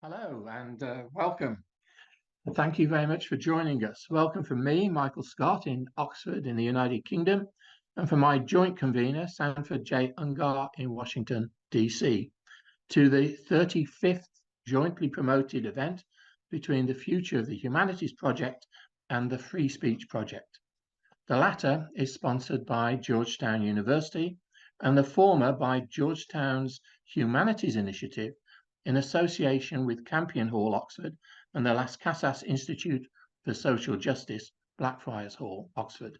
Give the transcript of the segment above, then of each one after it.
Hello and welcome. And thank you very much for joining us. Welcome from me, Michael Scott, in Oxford, in the United Kingdom, and from my joint convener, Sanford J. Ungar, in Washington, D.C., to the 35th jointly promoted event between the Future of the Humanities Project and the Free Speech Project. The latter is sponsored by Georgetown University, and the former by Georgetown's Humanities Initiative in association with Campion Hall, Oxford, and the Las Casas Institute for Social Justice, Blackfriars Hall, Oxford.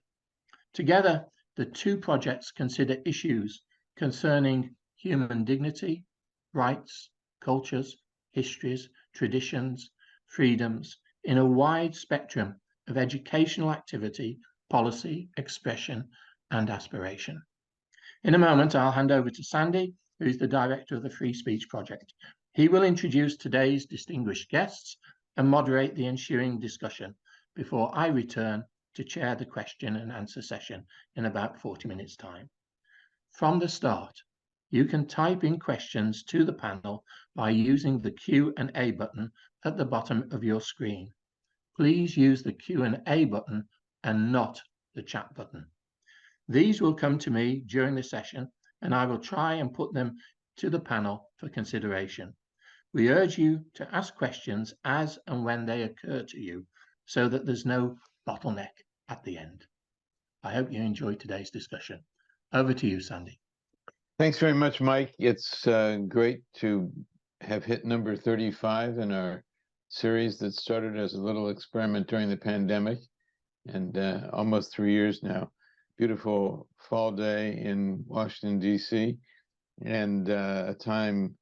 Together, the two projects consider issues concerning human dignity, rights, cultures, histories, traditions, freedoms in a wide spectrum of educational activity, policy, expression, and aspiration. In a moment, I'll hand over to Sandy, who is the director of the Free Speech Project. He will introduce today's distinguished guests and moderate the ensuing discussion before I return to chair the question and answer session in about 40 minutes' time. From the start, you can type in questions to the panel by using the Q&A button at the bottom of your screen. Please use the Q&A button and not the chat button. These will come to me during the session, and I will try and put them to the panel for consideration. We urge you to ask questions as and when they occur to you so that there's no bottleneck at the end. I hope you enjoyed today's discussion. Over to you, Sandy. Thanks very much, Mike. It's great to have hit number 35 in our series that started as a little experiment during the pandemic and almost 3 years now. Beautiful fall day in Washington, D.C., and a time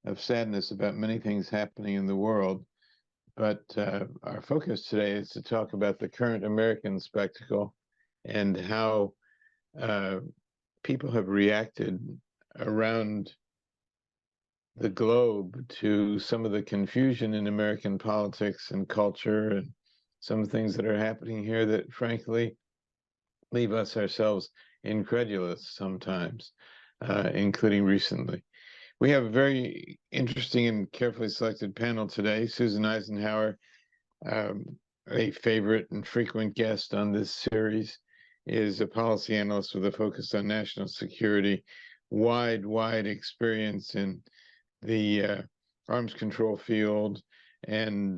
of sadness about many things happening in the world. But our focus today is to talk about the current American spectacle and how people have reacted around the globe to some of the confusion in American politics and culture and some things that are happening here that, frankly, leave us ourselves incredulous sometimes, including recently. We have a very interesting and carefully selected panel today. Susan Eisenhower, a favorite and frequent guest on this series, is a policy analyst with a focus on national security, wide experience in the arms control field, and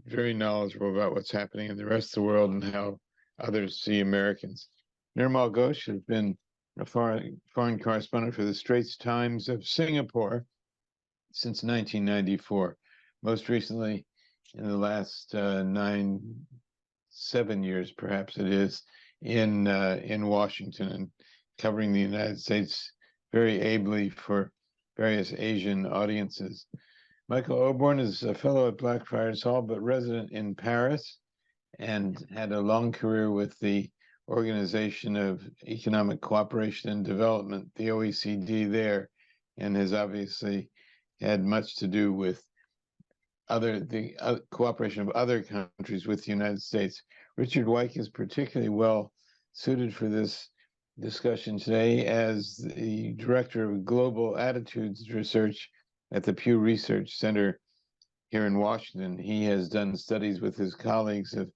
very knowledgeable about what's happening in the rest of the world and how others see Americans. Nirmal Ghosh has been a foreign correspondent for the Straits Times of Singapore since 1994. Most recently, in the last 7 years, perhaps it is, in Washington and covering the United States very ably for various Asian audiences. Michael Oborne is a fellow at Blackfriars Hall, but resident in Paris, and had a long career with the Organization of Economic Cooperation and Development, the OECD there, and has obviously had much to do with the cooperation of other countries with the United States. Richard Wyke is particularly well suited for this discussion today as the director of Global Attitudes Research at the Pew Research Center here in Washington. He has done studies with his colleagues of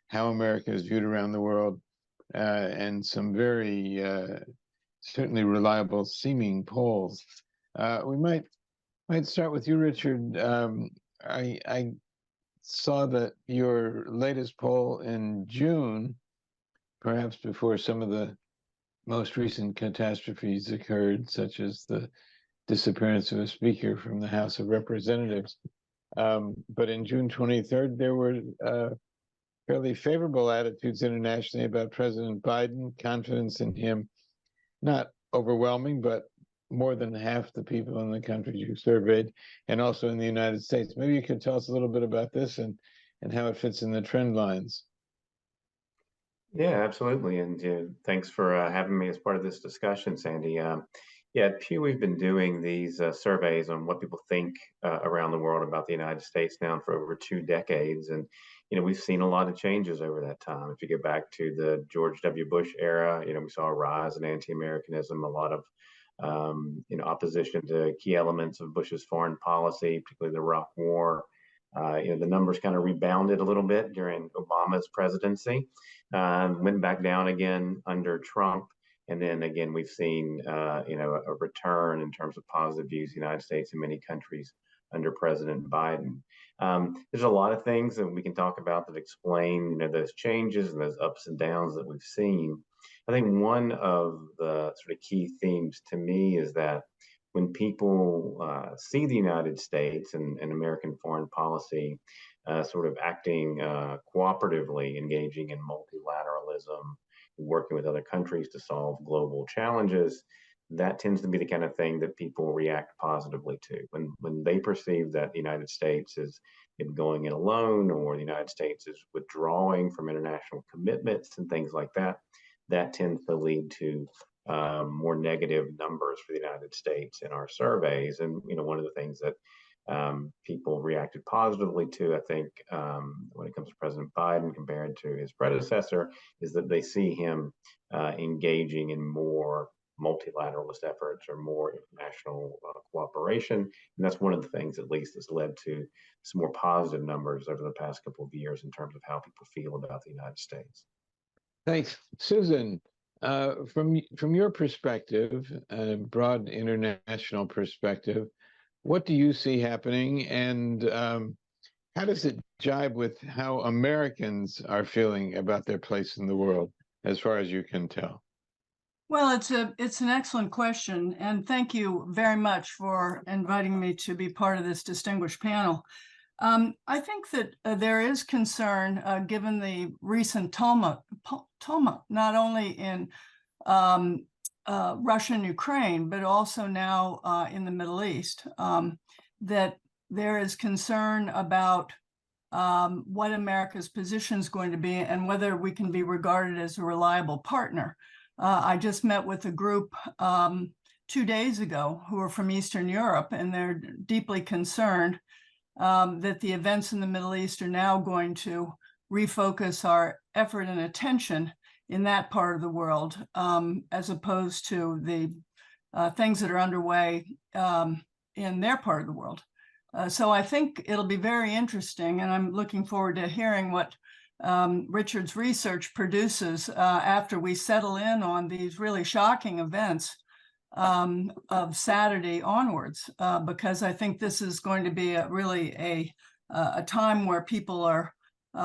how America is viewed around the world, and some very certainly reliable seeming polls. We might start with you, Richard. I saw that your latest poll in June, perhaps before some of the most recent catastrophes occurred, such as the disappearance of a speaker from the House of Representatives. But in June 23rd, there were fairly favorable attitudes internationally about President Biden, confidence in him, not overwhelming, but more than half the people in the countries you surveyed, and also in the United States. Maybe you could tell us a little bit about this and how it fits in the trend lines. Yeah, absolutely. And thanks for having me as part of this discussion, Sandy. Yeah, at Pew, we've been doing these surveys on what people think around the world about the United States now for over 2 decades. And, we've seen a lot of changes over that time. If you get back to the George W. Bush era, we saw a rise in anti-Americanism, a lot of opposition to key elements of Bush's foreign policy, particularly the Iraq War. The numbers kind of rebounded a little bit during Obama's presidency, went back down again under Trump. And then again, we've seen, a return in terms of positive views of the United States in many countries under President Biden. There's a lot of things that we can talk about that explain, those changes and those ups and downs that we've seen. I think one of the sort of key themes to me is that when people see the United States and American foreign policy sort of acting cooperatively, engaging in multilateralism, working with other countries to solve global challenges, that tends to be the kind of thing that people react positively to. When they perceive that the United States is going it alone, or the United States is withdrawing from international commitments and things like that, that tends to lead to more negative numbers for the United States in our surveys. And one of the things that people reacted positively to, I think, when it comes to President Biden compared to his predecessor, is that they see him engaging in more multilateralist efforts or more international cooperation. And that's one of the things, at least, that's led to some more positive numbers over the past couple of years in terms of how people feel about the United States. Thanks. Susan, from your perspective, broad international perspective, what do you see happening, and how does it jibe with how Americans are feeling about their place in the world, as far as you can tell? Well, it's an excellent question, and thank you very much for inviting me to be part of this distinguished panel. I think that there is concern given the recent tumult, not only in Russia and Ukraine, but also now in the Middle East, that there is concern about what America's position is going to be and whether we can be regarded as a reliable partner. I just met with a group 2 days ago who are from Eastern Europe, and they're deeply concerned that the events in the Middle East are now going to refocus our effort and attention in that part of the world, as opposed to the things that are underway in their part of the world. So I think it'll be very interesting, and I'm looking forward to hearing what Richard's research produces after we settle in on these really shocking events of Saturday onwards, because I think this is going to be really a time where people are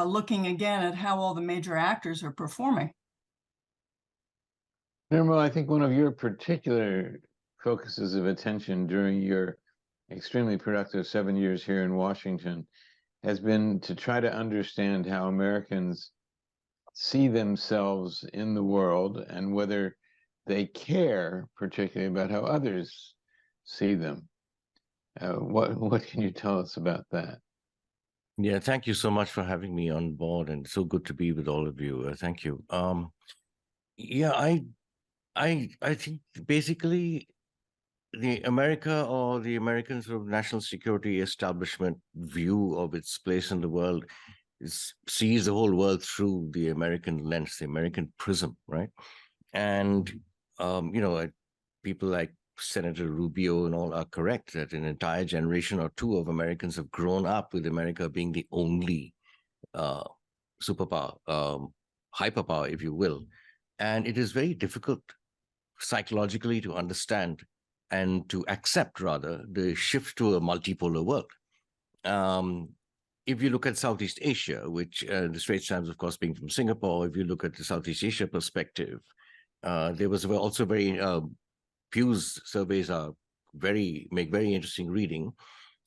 looking again at how all the major actors are performing. Nirmal, I think one of your particular focuses of attention during your extremely productive 7 years here in Washington has been to try to understand how Americans see themselves in the world and whether they care particularly about how others see them. What can you tell us about that? Yeah, thank you so much for having me on board, and so good to be with all of you. Thank you. Yeah, I think basically the America, or the American sort of national security establishment view of its place in the world sees the whole world through the American lens, the American prism, right? And people like Senator Rubio and all are correct that an entire generation or two of Americans have grown up with America being the only superpower, hyperpower, if you will. And it is very difficult psychologically to understand and to accept, rather, the shift to a multipolar world. If you look at Southeast Asia, which the Straits Times, of course, being from Singapore, if you look at the Southeast Asia perspective, there was also very Pew's surveys make very interesting reading,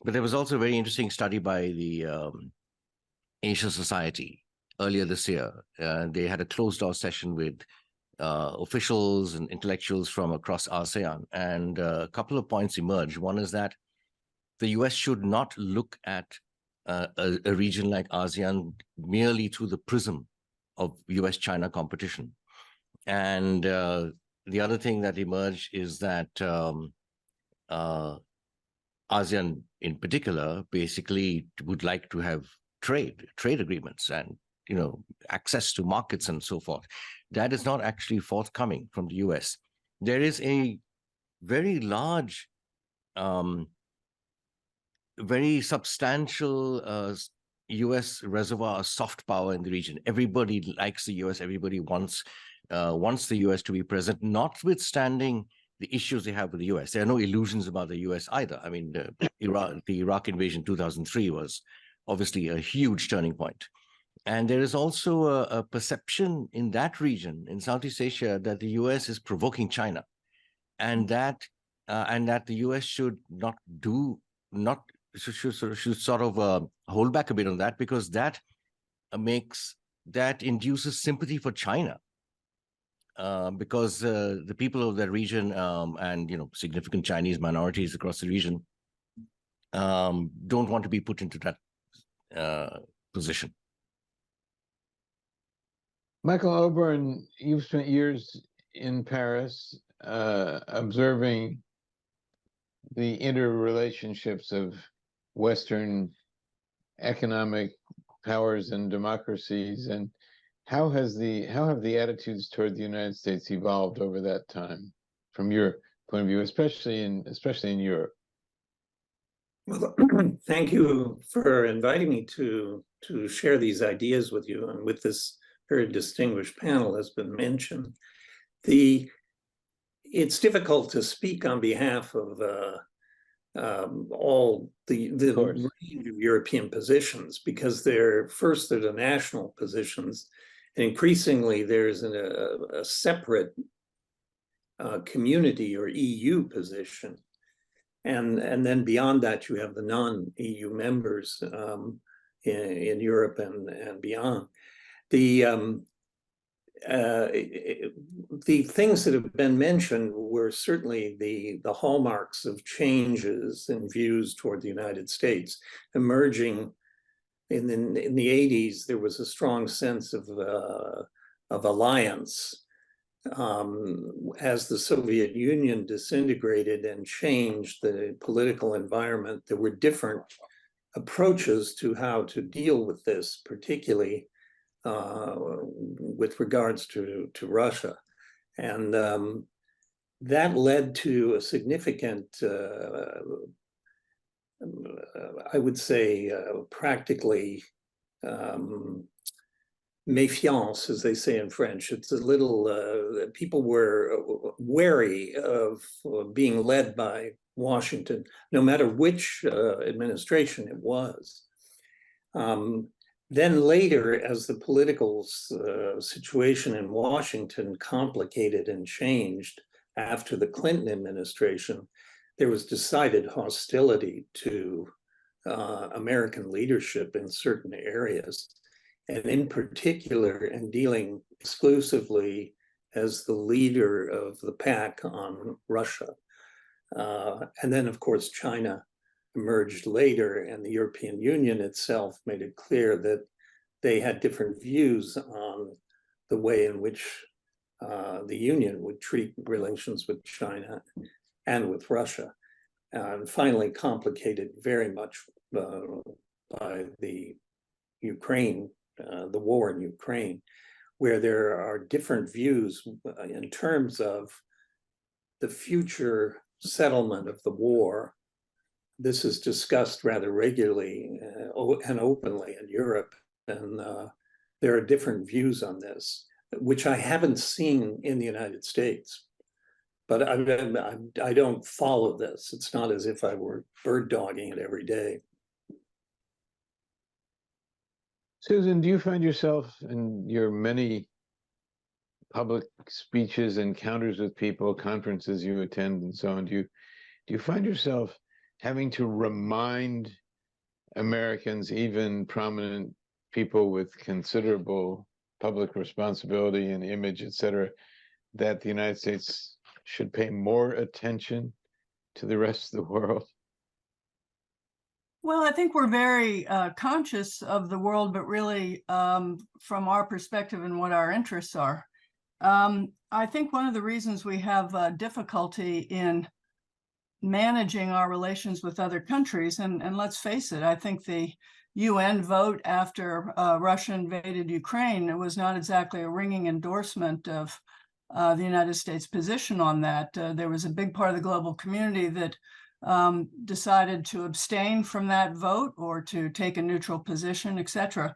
but there was also a very interesting study by the Asia Society earlier this year. They had a closed-door session with officials and intellectuals from across ASEAN, and a couple of points emerged. One is that the US should not look at a region like ASEAN merely through the prism of US-China competition. And the other thing that emerged is that ASEAN in particular basically would like to have trade agreements and access to markets and so forth. That is not actually forthcoming from the US. There is a very large, very substantial US reservoir of soft power in the region. Everybody likes the US. Everybody wants the US to be present, notwithstanding the issues they have with the US. There are no illusions about the US either. I mean, the Iraq invasion 2003 was obviously a huge turning point. And there is also a perception in that region, in Southeast Asia, that the US is provoking China, and that the US should should sort of hold back a bit on that, because that induces sympathy for China. Because the people of that region and significant Chinese minorities across the region don't want to be put into that position. Michael Oborn, you've spent years in Paris observing the interrelationships of Western economic powers and democracies, and how have the attitudes toward the United States evolved over that time, from your point of view, especially in Europe? Well, thank you for inviting me to share these ideas with you and with this very distinguished panel, has been mentioned. It's difficult to speak on behalf of all the range of European positions, because they're the national positions, and increasingly there's a separate community or EU position, and then beyond that you have the non-EU members in Europe and beyond. The things that have been mentioned were certainly the hallmarks of changes in views toward the United States. Emerging in the 80s, there was a strong sense of alliance. As the Soviet Union disintegrated and changed the political environment, there were different approaches to how to deal with this, particularly with regards to Russia. And that led to a significant, I would say, practically méfiance, as they say in French. It's a little, people were wary of being led by Washington, no matter which administration it was. Then later, as the political situation in Washington complicated and changed after the Clinton administration, there was decided hostility to American leadership in certain areas, and in particular in dealing exclusively as the leader of the pack on Russia. And then, of course, China emerged later, and the European Union itself made it clear that they had different views on the way in which the Union would treat relations with China and with Russia, and finally complicated very much by the Ukraine, the war in Ukraine, where there are different views in terms of the future settlement of the war. This is discussed rather regularly and openly in Europe, and there are different views on this, which I haven't seen in the United States. But I don't follow this. It's not as if I were bird dogging it every day. Susan, do you find yourself in your many public speeches, encounters with people, conferences you attend, and so on, do you find yourself having to remind Americans, even prominent people with considerable public responsibility and image, et cetera, that the United States should pay more attention to the rest of the world? Well, I think we're very conscious of the world, but really from our perspective and what our interests are. I think one of the reasons we have difficulty in managing our relations with other countries, and let's face it, I think the UN vote after Russia invaded Ukraine, it was not exactly a ringing endorsement of the United States position on that. There was a big part of the global community that decided to abstain from that vote or to take a neutral position, etc.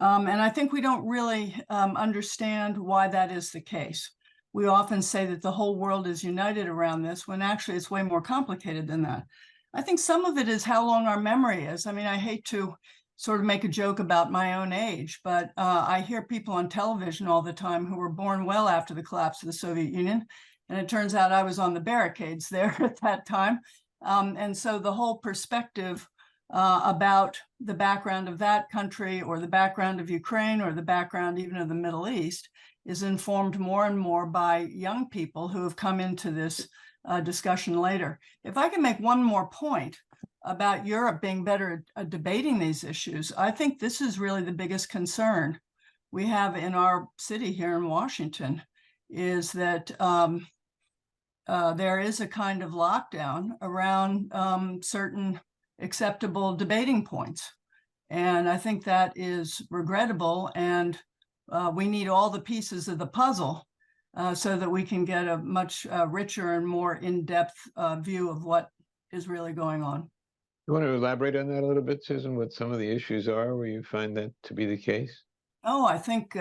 And I think we don't really understand why that is the case. We often say that the whole world is united around this, when actually it's way more complicated than that. I think some of it is how long our memory is. I mean, I hate to sort of make a joke about my own age, but I hear people on television all the time who were born well after the collapse of the Soviet Union. And it turns out I was on the barricades there at that time. And so the whole perspective about the background of that country or the background of Ukraine or the background even of the Middle East is informed more and more by young people who have come into this discussion later. If I can make one more point about Europe being better at debating these issues, I think this is really the biggest concern we have in our city here in Washington, is that there is a kind of lockdown around certain acceptable debating points. And I think that is regrettable, and we need all the pieces of the puzzle so that we can get a much richer and more in-depth view of what is really going on. You want to elaborate on that a little bit, Susan, what some of the issues are where you find that to be the case? Oh, I think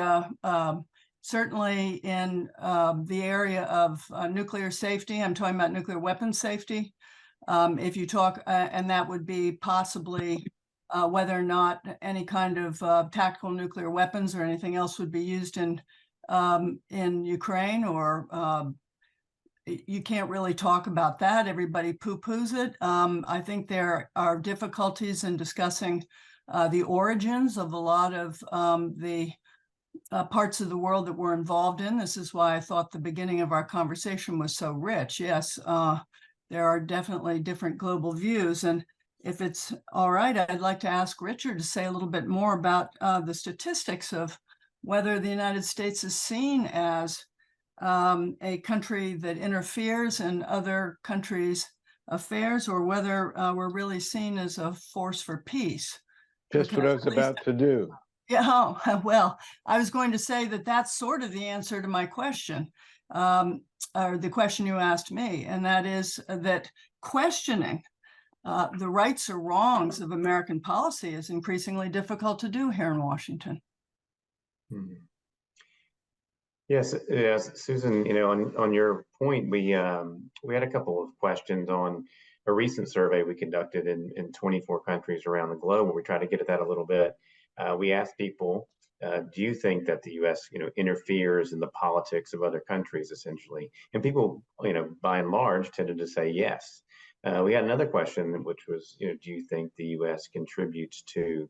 certainly in the area of nuclear safety, I'm talking about nuclear weapons safety. If you talk, and that would be possibly whether or not any kind of tactical nuclear weapons or anything else would be used in Ukraine, or you can't really talk about that. Everybody poo-poos it. I think there are difficulties in discussing the origins of a lot of the parts of the world that we're involved in. This is why I thought the beginning of our conversation was so rich. Yes, there are definitely different global views. And if it's all right, I'd like to ask Richard to say a little bit more about the statistics of whether the United States is seen as a country that interferes in other countries' affairs, or whether we're really seen as a force for peace. Just what I was about to do. Yeah, oh, well, I was going to say that that's sort of the answer to my question, or the question you asked me, and that is that questioning the rights or wrongs of American policy is increasingly difficult to do here in Washington. Hmm. Yes, Susan, on your point, we had a couple of questions on a recent survey we conducted in 24 countries around the globe, where we try to get at that a little bit. We asked people, do you think that the U.S. interferes in the politics of other countries, essentially? And people, by and large, tended to say yes. We had another question, which was, do you think the U.S. contributes to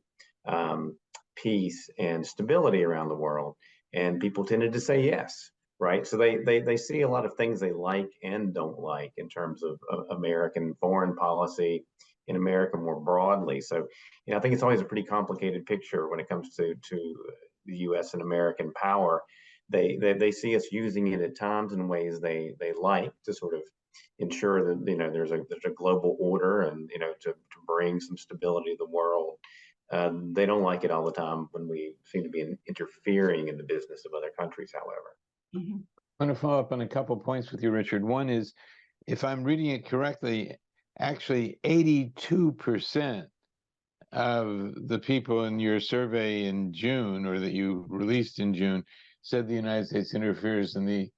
peace and stability around the world? And people tended to say yes, right? So they see a lot of things they like and don't like in terms of American foreign policy, in America more broadly. So, I think it's always a pretty complicated picture when it comes to the U.S. and American power. They see us using it at times in ways they like to sort of ensure that there's a global order and to bring some stability to the world. They don't like it all the time when we seem to be interfering in the business of other countries, however. Mm-hmm. I want to follow up on a couple of points with you, Richard. One is, if I'm reading it correctly, actually 82% of the people in your survey in June, or that you released in June, said the United States interferes in the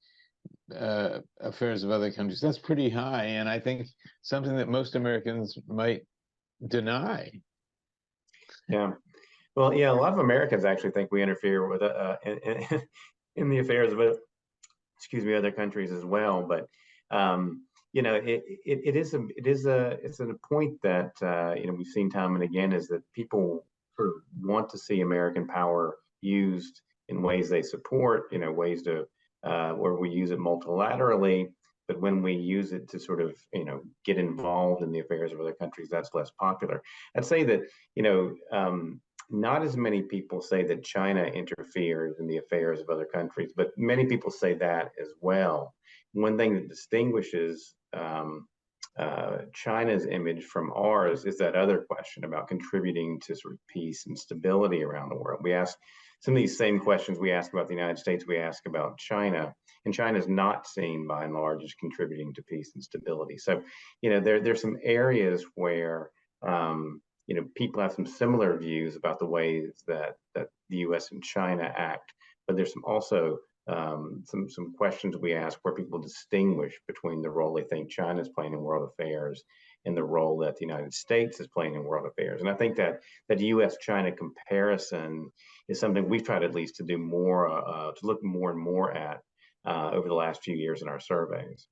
affairs of other countries. That's pretty high, and I think something that most Americans might deny. Yeah. Well, yeah, a lot of Americans actually think we interfere with in the affairs of other countries as well. But it's a point that we've seen time and again, is that people sort of want to see American power used in ways they support, ways to where we use it multilaterally. But when we use it to sort of, get involved in the affairs of other countries, that's less popular. I'd say that, not as many people say that China interferes in the affairs of other countries, but many people say that as well. One thing that distinguishes China's image from ours is that other question about contributing to sort of peace and stability around the world. We ask some of these same questions we ask about the United States, we ask about China. and China is not seen by and large as contributing to peace and stability. So, there's some areas where people have some similar views about the ways that the U.S. and China act, but there's also some questions we ask where people distinguish between the role they think China is playing in world affairs and the role that the United States is playing in world affairs. And I think that U.S.-China comparison is something we've tried at least to do more, to look more and more at over the last few years in our surveys.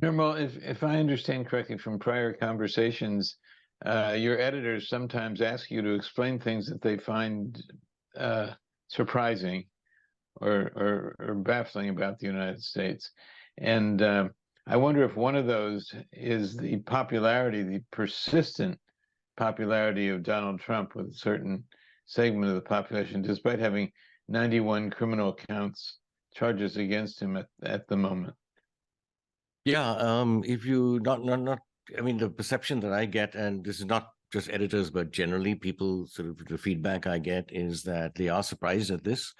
Nirmal, if I understand correctly from prior conversations, your editors sometimes ask you to explain things that they find surprising or baffling about the United States. And I wonder if one of those is the persistent popularity of Donald Trump with a certain segment of the population, despite having 91 criminal charges against him at the moment. Yeah, if you I mean, the perception that I get, and this is not just editors, but generally people, sort of the feedback I get is that they are surprised at this.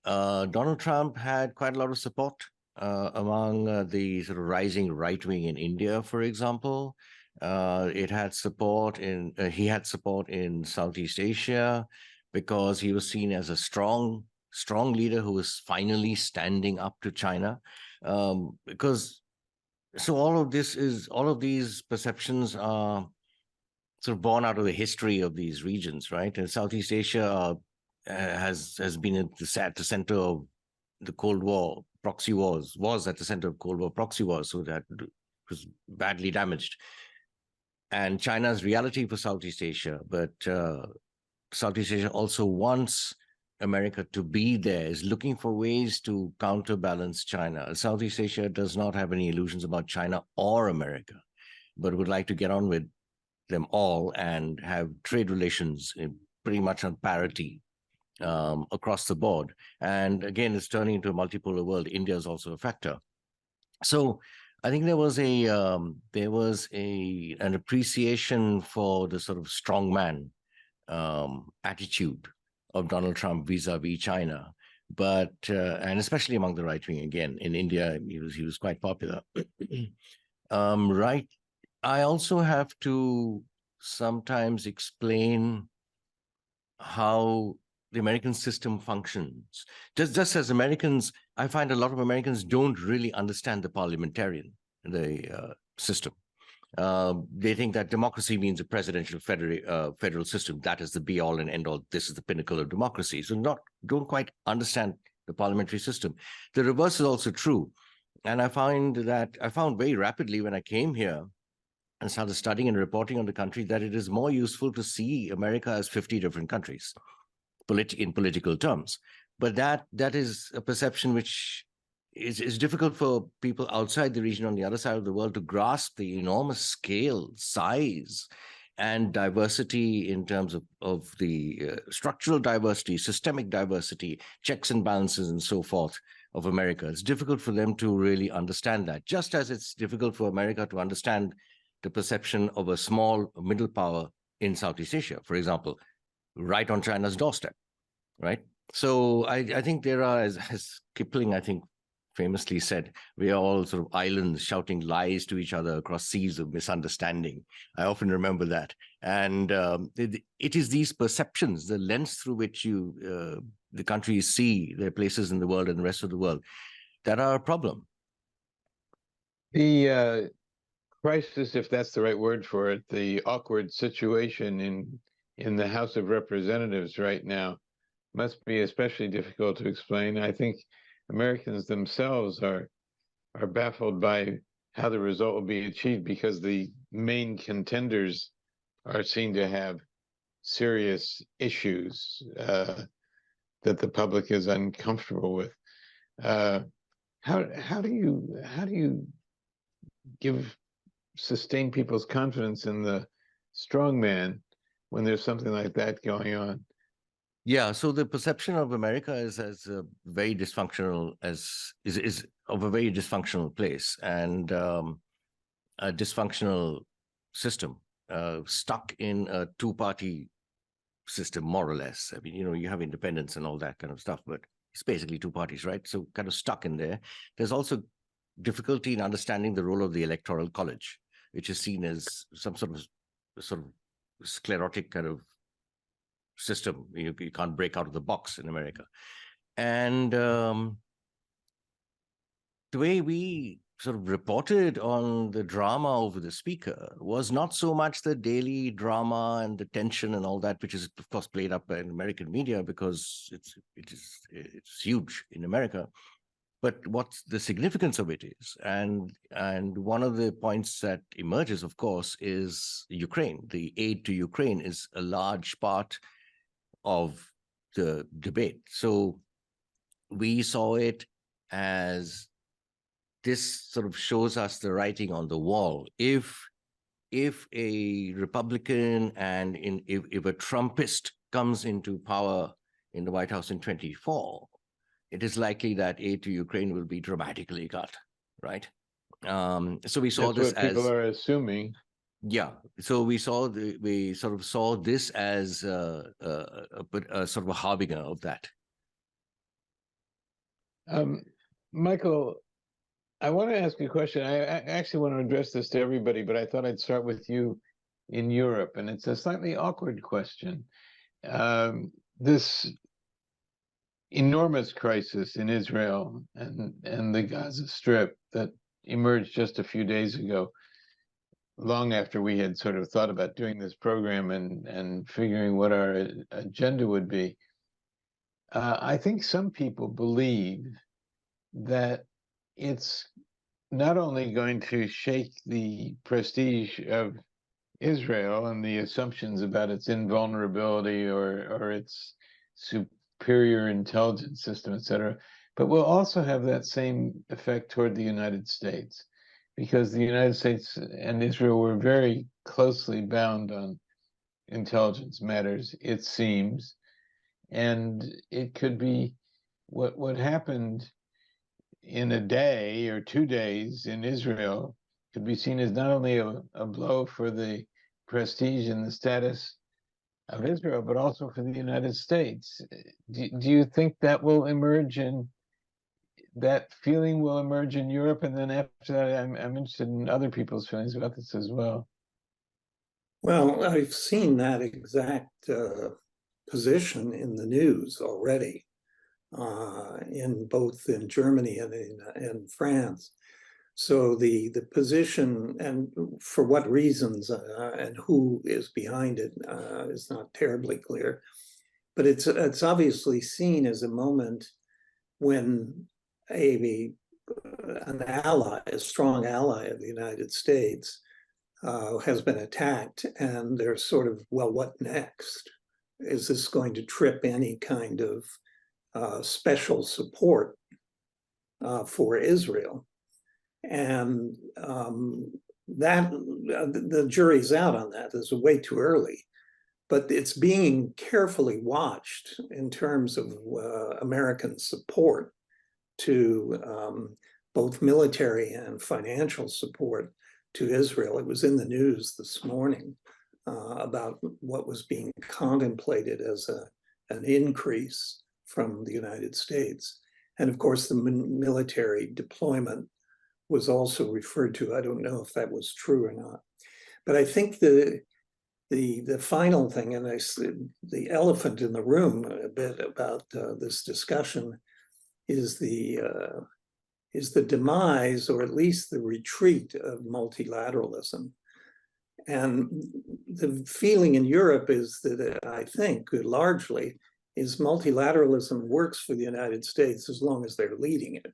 Donald Trump had quite a lot of support among the sort of rising right wing in India, for example. He had support in Southeast Asia because he was seen as a strong leader who was finally standing up to China. So all of these perceptions are sort of born out of the history of these regions, right? And Southeast Asia has been at the center of the Cold War proxy wars, was at the center of Cold War proxy wars, so that was badly damaged. And China's reality for Southeast Asia, but Southeast Asia also wants America to be there, is looking for ways to counterbalance China. Southeast Asia does not have any illusions about China or America, but would like to get on with them all and have trade relations pretty much on parity across the board. And again, it's turning into a multipolar world. India is also a factor. So I think there was an appreciation for the sort of strongman attitude of Donald Trump vis-a-vis China, but and especially among the right wing. Again, in India, he was quite popular. Right. I also have to sometimes explain how the American system functions. Just as Americans, I find a lot of Americans don't really understand the parliamentarian system. They think that democracy means a presidential federal system. That is the be all and end all. This is the pinnacle of democracy. So don't quite understand the parliamentary system. The reverse is also true. And I found very rapidly when I came here and started studying and reporting on the country that it is more useful to see America as 50 different countries in political terms. But that is a perception which is difficult for people outside the region on the other side of the world to grasp the enormous scale, size, and diversity in terms of the structural diversity, systemic diversity, checks and balances, and so forth of America. It's difficult for them to really understand that, just as it's difficult for America to understand the perception of a small middle power in Southeast Asia, for example, right on China's doorstep, right? So I think there are, as Kipling, I think, famously said, we are all sort of islands shouting lies to each other across seas of misunderstanding. I often remember that. And it is these perceptions, the lens through which the countries see their places in the world and the rest of the world, that are a problem. The crisis, if that's the right word for it, the awkward situation in the House of Representatives right now must be especially difficult to explain. I think Americans themselves are baffled by how the result will be achieved because the main contenders are seen to have serious issues that the public is uncomfortable with. How do you sustain people's confidence in the strong man when there's something like that going on? Yeah, so the perception of America is as a very dysfunctional is of a very dysfunctional place and a dysfunctional system, stuck in a two-party system, more or less. I mean, you have independence and all that kind of stuff, but It's basically two parties, right? So kind of stuck in there. There's also difficulty in understanding the role of the Electoral College, which is seen as some sort of sclerotic kind of system. You can't break out of the box in America. And the way we sort of reported on the drama over the speaker was not so much the daily drama and the tension and all that, which is of course played up in American media because it's huge in America. But what the significance of it is, and one of the points that emerges, of course, is Ukraine. The aid to Ukraine is a large part of the debate. So we saw it as this sort of shows us the writing on the wall. If a Republican and if a Trumpist comes into power in the White House in 2024, it is likely that aid to Ukraine will be dramatically cut, right? So we saw That's this what people as are assuming. yeah. So we sort of saw this as a sort of a harbinger of that. Michael, I want to ask you a question. I actually want to address this to everybody, but I thought I'd start with you in Europe, and it's a slightly awkward question. This enormous crisis in Israel and the Gaza Strip that emerged just a few days ago, long after we had sort of thought about doing this program and figuring what our agenda would be. I think some people believe that it's not only going to shake the prestige of Israel and the assumptions about its invulnerability or its superior intelligence system, et cetera, but will also have that same effect toward the United States, because the United States and Israel were very closely bound on intelligence matters, it seems. And it could be what happened in a day or 2 days in Israel could be seen as not only a blow for the prestige and the status of Israel, but also for the United States. Do you think that will emerge in that feeling will emerge in Europe? And then after that, I'm interested in other people's feelings about this as well. Well, I've seen that exact position in the news already, in both in Germany and in France. So the position and for what reasons and who is behind it is not terribly clear, but it's obviously seen as a moment when an ally, a strong ally of the United States, has been attacked, and they're sort of, well, what next? Is this going to trip any kind of special support for Israel? And that the jury's out on that. It's way too early, but it's being carefully watched in terms of American support to both military and financial support to Israel. It was in the news this morning about what was being contemplated as an increase from the United States. And of course, the military deployment was also referred to. I don't know if that was true or not. But I think the final thing, and the elephant in the room a bit about this discussion, is the demise, or at least the retreat, of multilateralism. And the feeling in Europe is that, I think, largely, is multilateralism works for the United States as long as they're leading it.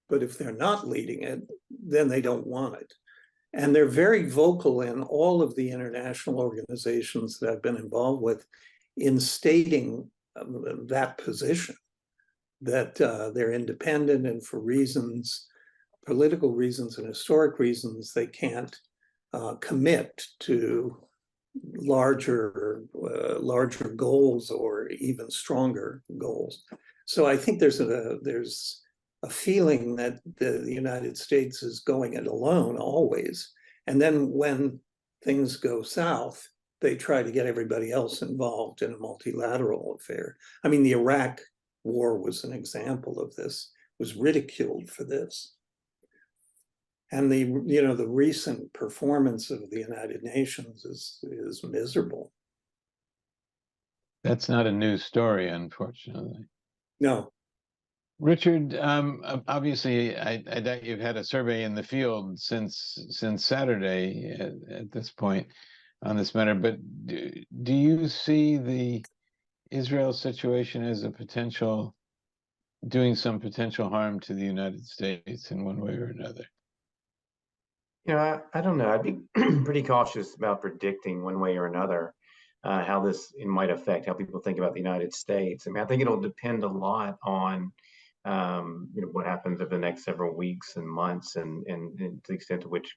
But if they're not leading it, then they don't want it. And they're very vocal in all of the international organizations that I've been involved with in stating that position, that they're independent, and for reasons, political reasons and historic reasons, they can't commit to larger goals or even stronger goals. So I think there's a feeling that the United States is going it alone always. And then when things go south, they try to get everybody else involved in a multilateral affair. I mean, the Iraq war was an example of this, was ridiculed for this. And the recent performance of the United Nations is miserable. That's not a news story, unfortunately. No. Richard, obviously, I doubt you've had a survey in the field since Saturday at this point on this matter, but do you see the Israel situation as a potential, doing some potential harm to the United States in one way or another? I don't know. I'd be pretty cautious about predicting one way or another how this might affect how people think about the United States. I mean, I think it'll depend a lot on what happens over the next several weeks and months, and to the extent to which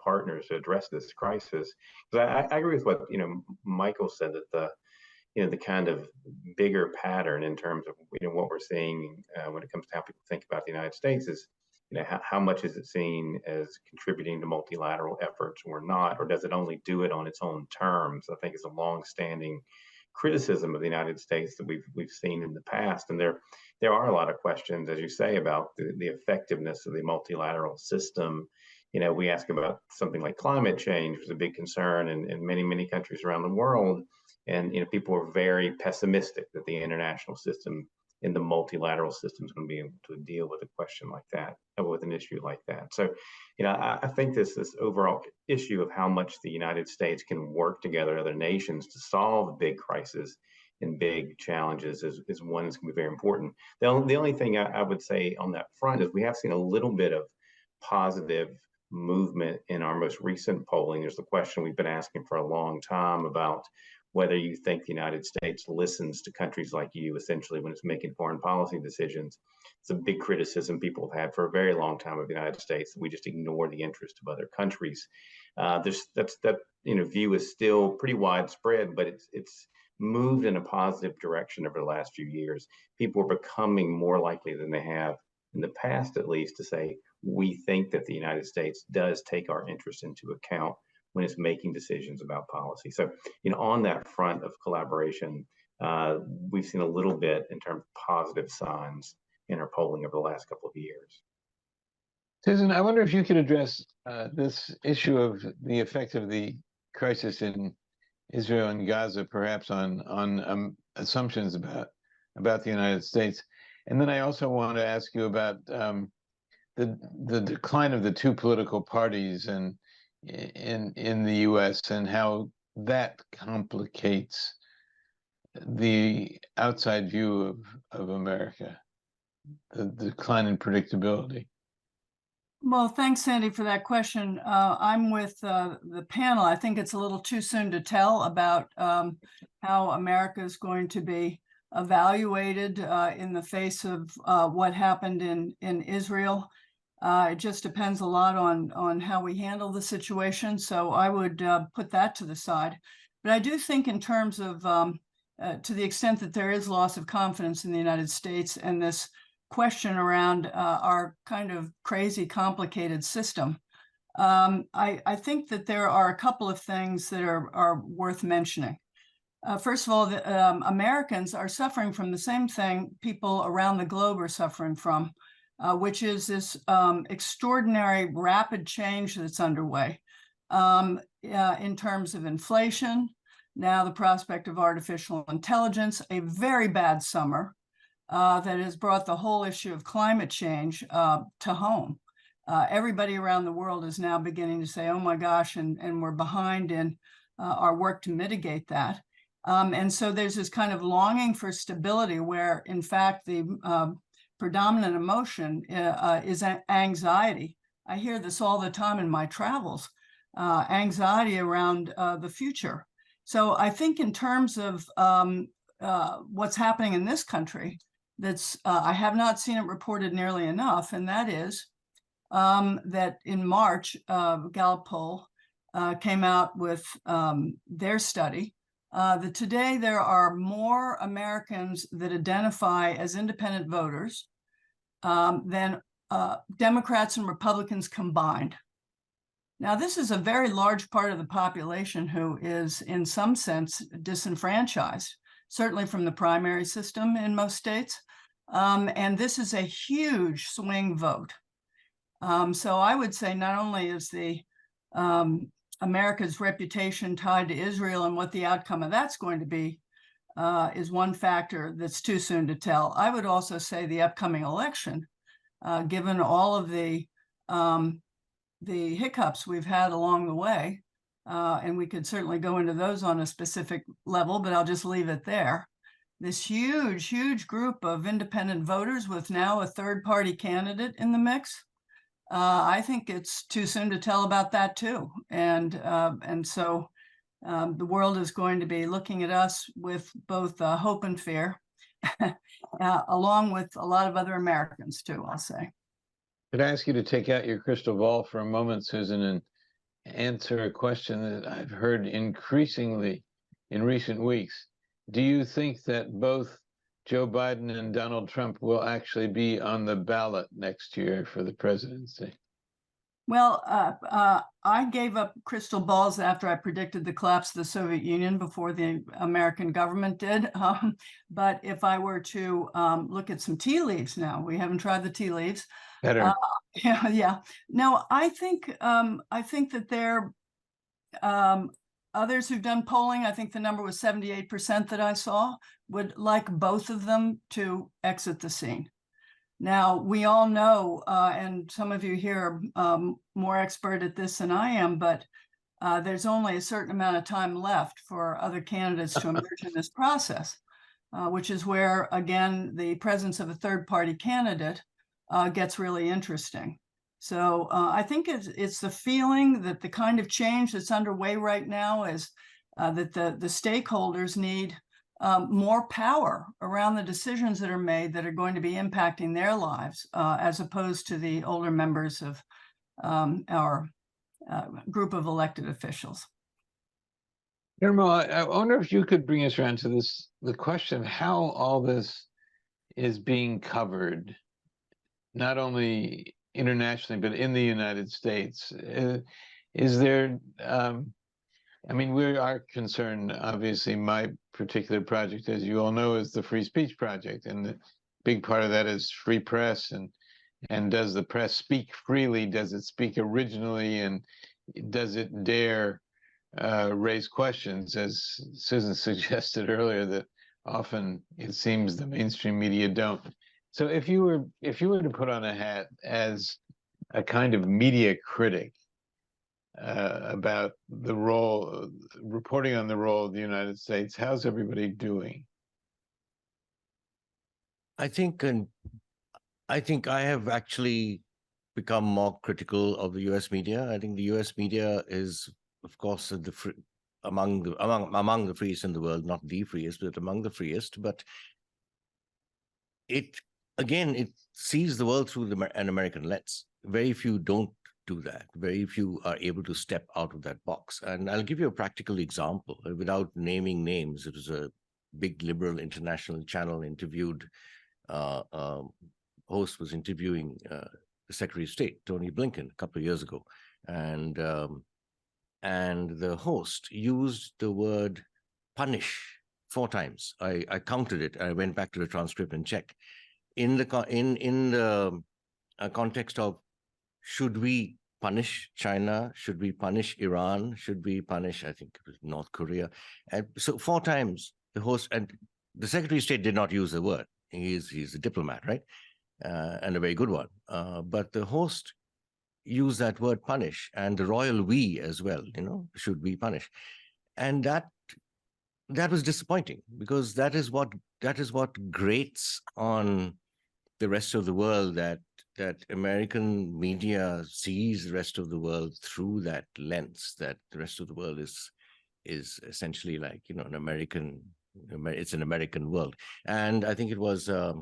partners to address this crisis. Because I agree with what Michael said, that the kind of bigger pattern in terms of what we're seeing when it comes to how people think about the United States is how much is it seen as contributing to multilateral efforts or not, or does it only do it on its own terms? I think it's a long-standing criticism of the United States that we've seen in the past, and there are a lot of questions, as you say, about the effectiveness of the multilateral system. We ask about something like climate change, which is a big concern in many countries around the world, and people are very pessimistic that the international system in the multilateral system is going to be able to deal with a question like that, with an issue like that. So, I think this overall issue of how much the United States can work together with other nations to solve big crises and big challenges is one that's going to be very important. The only thing I would say on that front is we have seen a little bit of positive movement in our most recent polling. There's the question we've been asking for a long time about whether you think the United States listens to countries like you, essentially, when it's making foreign policy decisions. It's a big criticism people have had for a very long time of the United States, that we just ignore the interest of other countries. That view is still pretty widespread, but it's moved in a positive direction over the last few years. People are becoming more likely than they have in the past, at least, to say, we think that the United States does take our interests into account when it's making decisions about policy. So, on that front of collaboration, we've seen a little bit in terms of positive signs in our polling over the last couple of years. Susan, I wonder if you could address this issue of the effect of the crisis in Israel and Gaza, perhaps on assumptions about the United States. And then I also want to ask you about the decline of the two political parties and in the U.S. and how that complicates the outside view of America, the decline in predictability. Well, thanks, Sandy, for that question. I'm with the panel. I think it's a little too soon to tell about how America is going to be evaluated in the face of what happened in Israel. It just depends a lot on how we handle the situation. So I would put that to the side. But I do think in terms of, to the extent that there is loss of confidence in the United States and this question around our kind of crazy, complicated system, I think that there are a couple of things that are worth mentioning. First of all, Americans are suffering from the same thing people around the globe are suffering from, which is this extraordinary rapid change that's underway in terms of inflation, now the prospect of artificial intelligence, a very bad summer that has brought the whole issue of climate change to home. Everybody around the world is now beginning to say, oh my gosh, and we're behind in our work to mitigate that. And so there's this kind of longing for stability where, in fact, the predominant emotion is anxiety. I hear this all the time in my travels, anxiety around the future. So I think in terms of what's happening in this country, that's I have not seen it reported nearly enough, and that is that in March, Gallup poll came out with their study that today there are more Americans that identify as independent voters than Democrats and Republicans combined. Now, this is a very large part of the population who is, in some sense, disenfranchised. certainly from the primary system in most states. And this is a huge swing vote. So I would say not only is America's reputation tied to Israel and what the outcome of that's going to be is one factor that's too soon to tell. I would also say the upcoming election, given all of the hiccups we've had along the way, and we could certainly go into those on a specific level, but I'll just leave it there. This huge, huge group of independent voters with now a third-party candidate in the mix. I think it's too soon to tell about that too. And so the world is going to be looking at us with both hope and fear, along with a lot of other Americans too, I'll say. Could I ask you to take out your crystal ball for a moment, Susan, and answer a question that I've heard increasingly in recent weeks? Do you think that both Joe Biden and Donald Trump will actually be on the ballot next year for the presidency? Well, I gave up crystal balls after I predicted the collapse of the Soviet Union before the American government did. But if I were to look at some tea leaves now, we haven't tried the tea leaves. Better. Yeah. No, I think that there others who've done polling, I think the number was 78% that I saw, would like both of them to exit the scene. Now, we all know, and some of you here are more expert at this than I am, but there's only a certain amount of time left for other candidates to emerge in this process, which is where, again, the presence of a third-party candidate gets really interesting. So I think it's the feeling that the kind of change that's underway right now is that the stakeholders need more power around the decisions that are made that are going to be impacting their lives, as opposed to the older members of our group of elected officials. Nirmal, I wonder if you could bring us around to the question of how all this is being covered, not only internationally, but in the United States. Is there, I mean, we are concerned, obviously, my particular project, as you all know, is the Free Speech Project. And the big part of that is free press. And does the press speak freely? Does it speak originally? And does it dare raise questions, as Susan suggested earlier, that often it seems the mainstream media don't. So if you were to put on a hat as a kind of media critic about the role, reporting on the role of the United States, how's everybody doing? I think I have actually become more critical of the U.S. media. I think the U.S. media is, of course, among the freest in the world, not the freest, but among the freest. But it sees the world through an American lens. Very few don't do that. Very few are able to step out of that box. And I'll give you a practical example without naming names. It was a big liberal international channel interviewed. Host was interviewing the Secretary of State, Tony Blinken, a couple of years ago, and the host used the word "punish" 4 times. I counted it. I went back to the transcript and checked. In the context of, should we punish China? Should we punish Iran? Should we punish, I think it was North Korea? And so 4 times the host, and the Secretary of State did not use the word. He's a diplomat, right? And a very good one. But the host used that word "punish," and the royal "we" as well, should we punish? And that was disappointing, because that is what grates on the rest of the world, that American media sees the rest of the world through that lens, that the rest of the world is essentially like, an American, it's an American world. And I think it was a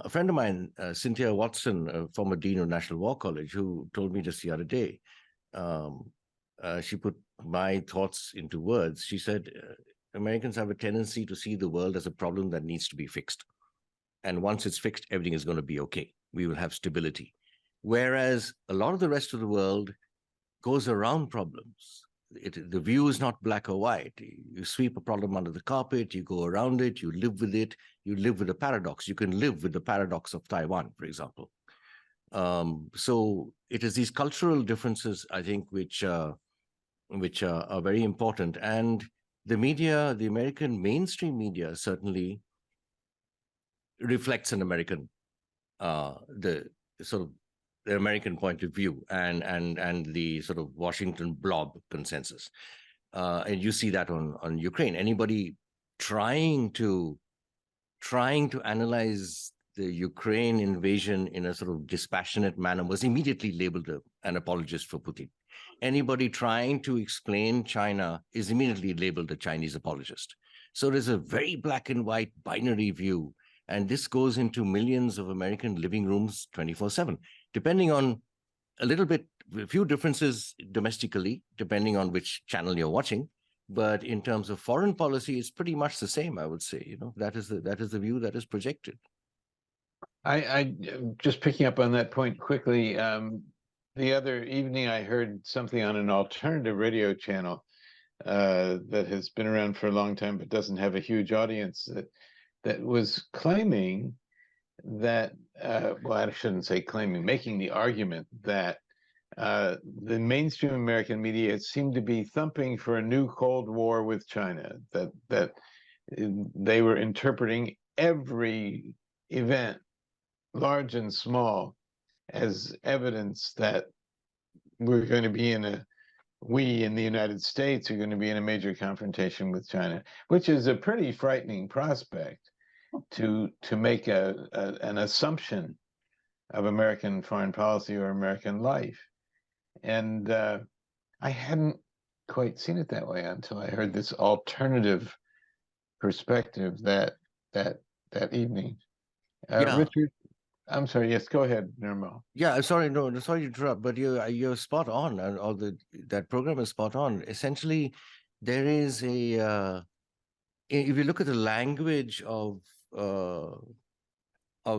friend of mine, Cynthia Watson, a former dean of National War College, who told me just the other day, she put my thoughts into words. She said, Americans have a tendency to see the world as a problem that needs to be fixed. And once it's fixed, everything is going to be okay. We will have stability. Whereas a lot of the rest of the world goes around problems. the view is not black or white. You sweep a problem under the carpet, you go around it, you live with it, you live with the paradox. You can live with the paradox of Taiwan, for example. So it is these cultural differences, I think, which are very important. And the media, the American mainstream media, certainly reflects an American, the sort of the American point of view and the sort of Washington blob consensus. And you see that on Ukraine. Anybody trying to analyze the Ukraine invasion in a sort of dispassionate manner was immediately labeled an apologist for Putin. Anybody trying to explain China is immediately labeled a Chinese apologist. So there's a very black and white binary view. And this goes into millions of American living rooms 24/7, depending on a few differences domestically, depending on which channel you're watching. But in terms of foreign policy, it's pretty much the same, I would say. That is the view that is projected. I just picking up on that point quickly. The other evening, I heard something on an alternative radio channel that has been around for a long time, but doesn't have a huge audience, that was claiming that, well, I shouldn't say claiming, making the argument that the mainstream American media seemed to be thumping for a new Cold War with China, that they were interpreting every event, large and small, as evidence that we're going to be we in the United States are going to be in a major confrontation with China, which is a pretty frightening prospect to make an assumption of American foreign policy or American life. And I hadn't quite seen it that way until I heard this alternative perspective that evening. Yeah. Richard, I'm sorry. Yes, go ahead, Nirmal. Yeah, sorry to interrupt, but you're spot on, and that program is spot on. Essentially, there is if you look at the language of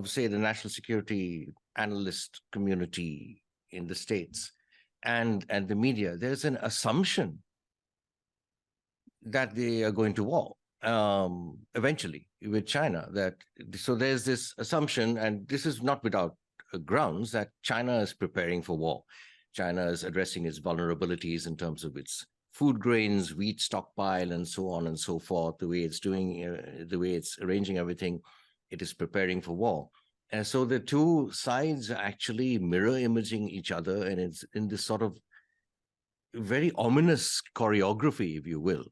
say the national security analyst community in the States and the media, there's an assumption that they are going to war eventually with China. So there's this assumption, and this is not without grounds, that China is preparing for war. China is addressing its vulnerabilities in terms of its food grains, wheat stockpile, and so on and so forth. The way it's doing, the way it's arranging everything, it is preparing for war. And so the two sides are actually mirror imaging each other, and it's in this sort of very ominous choreography, if you will,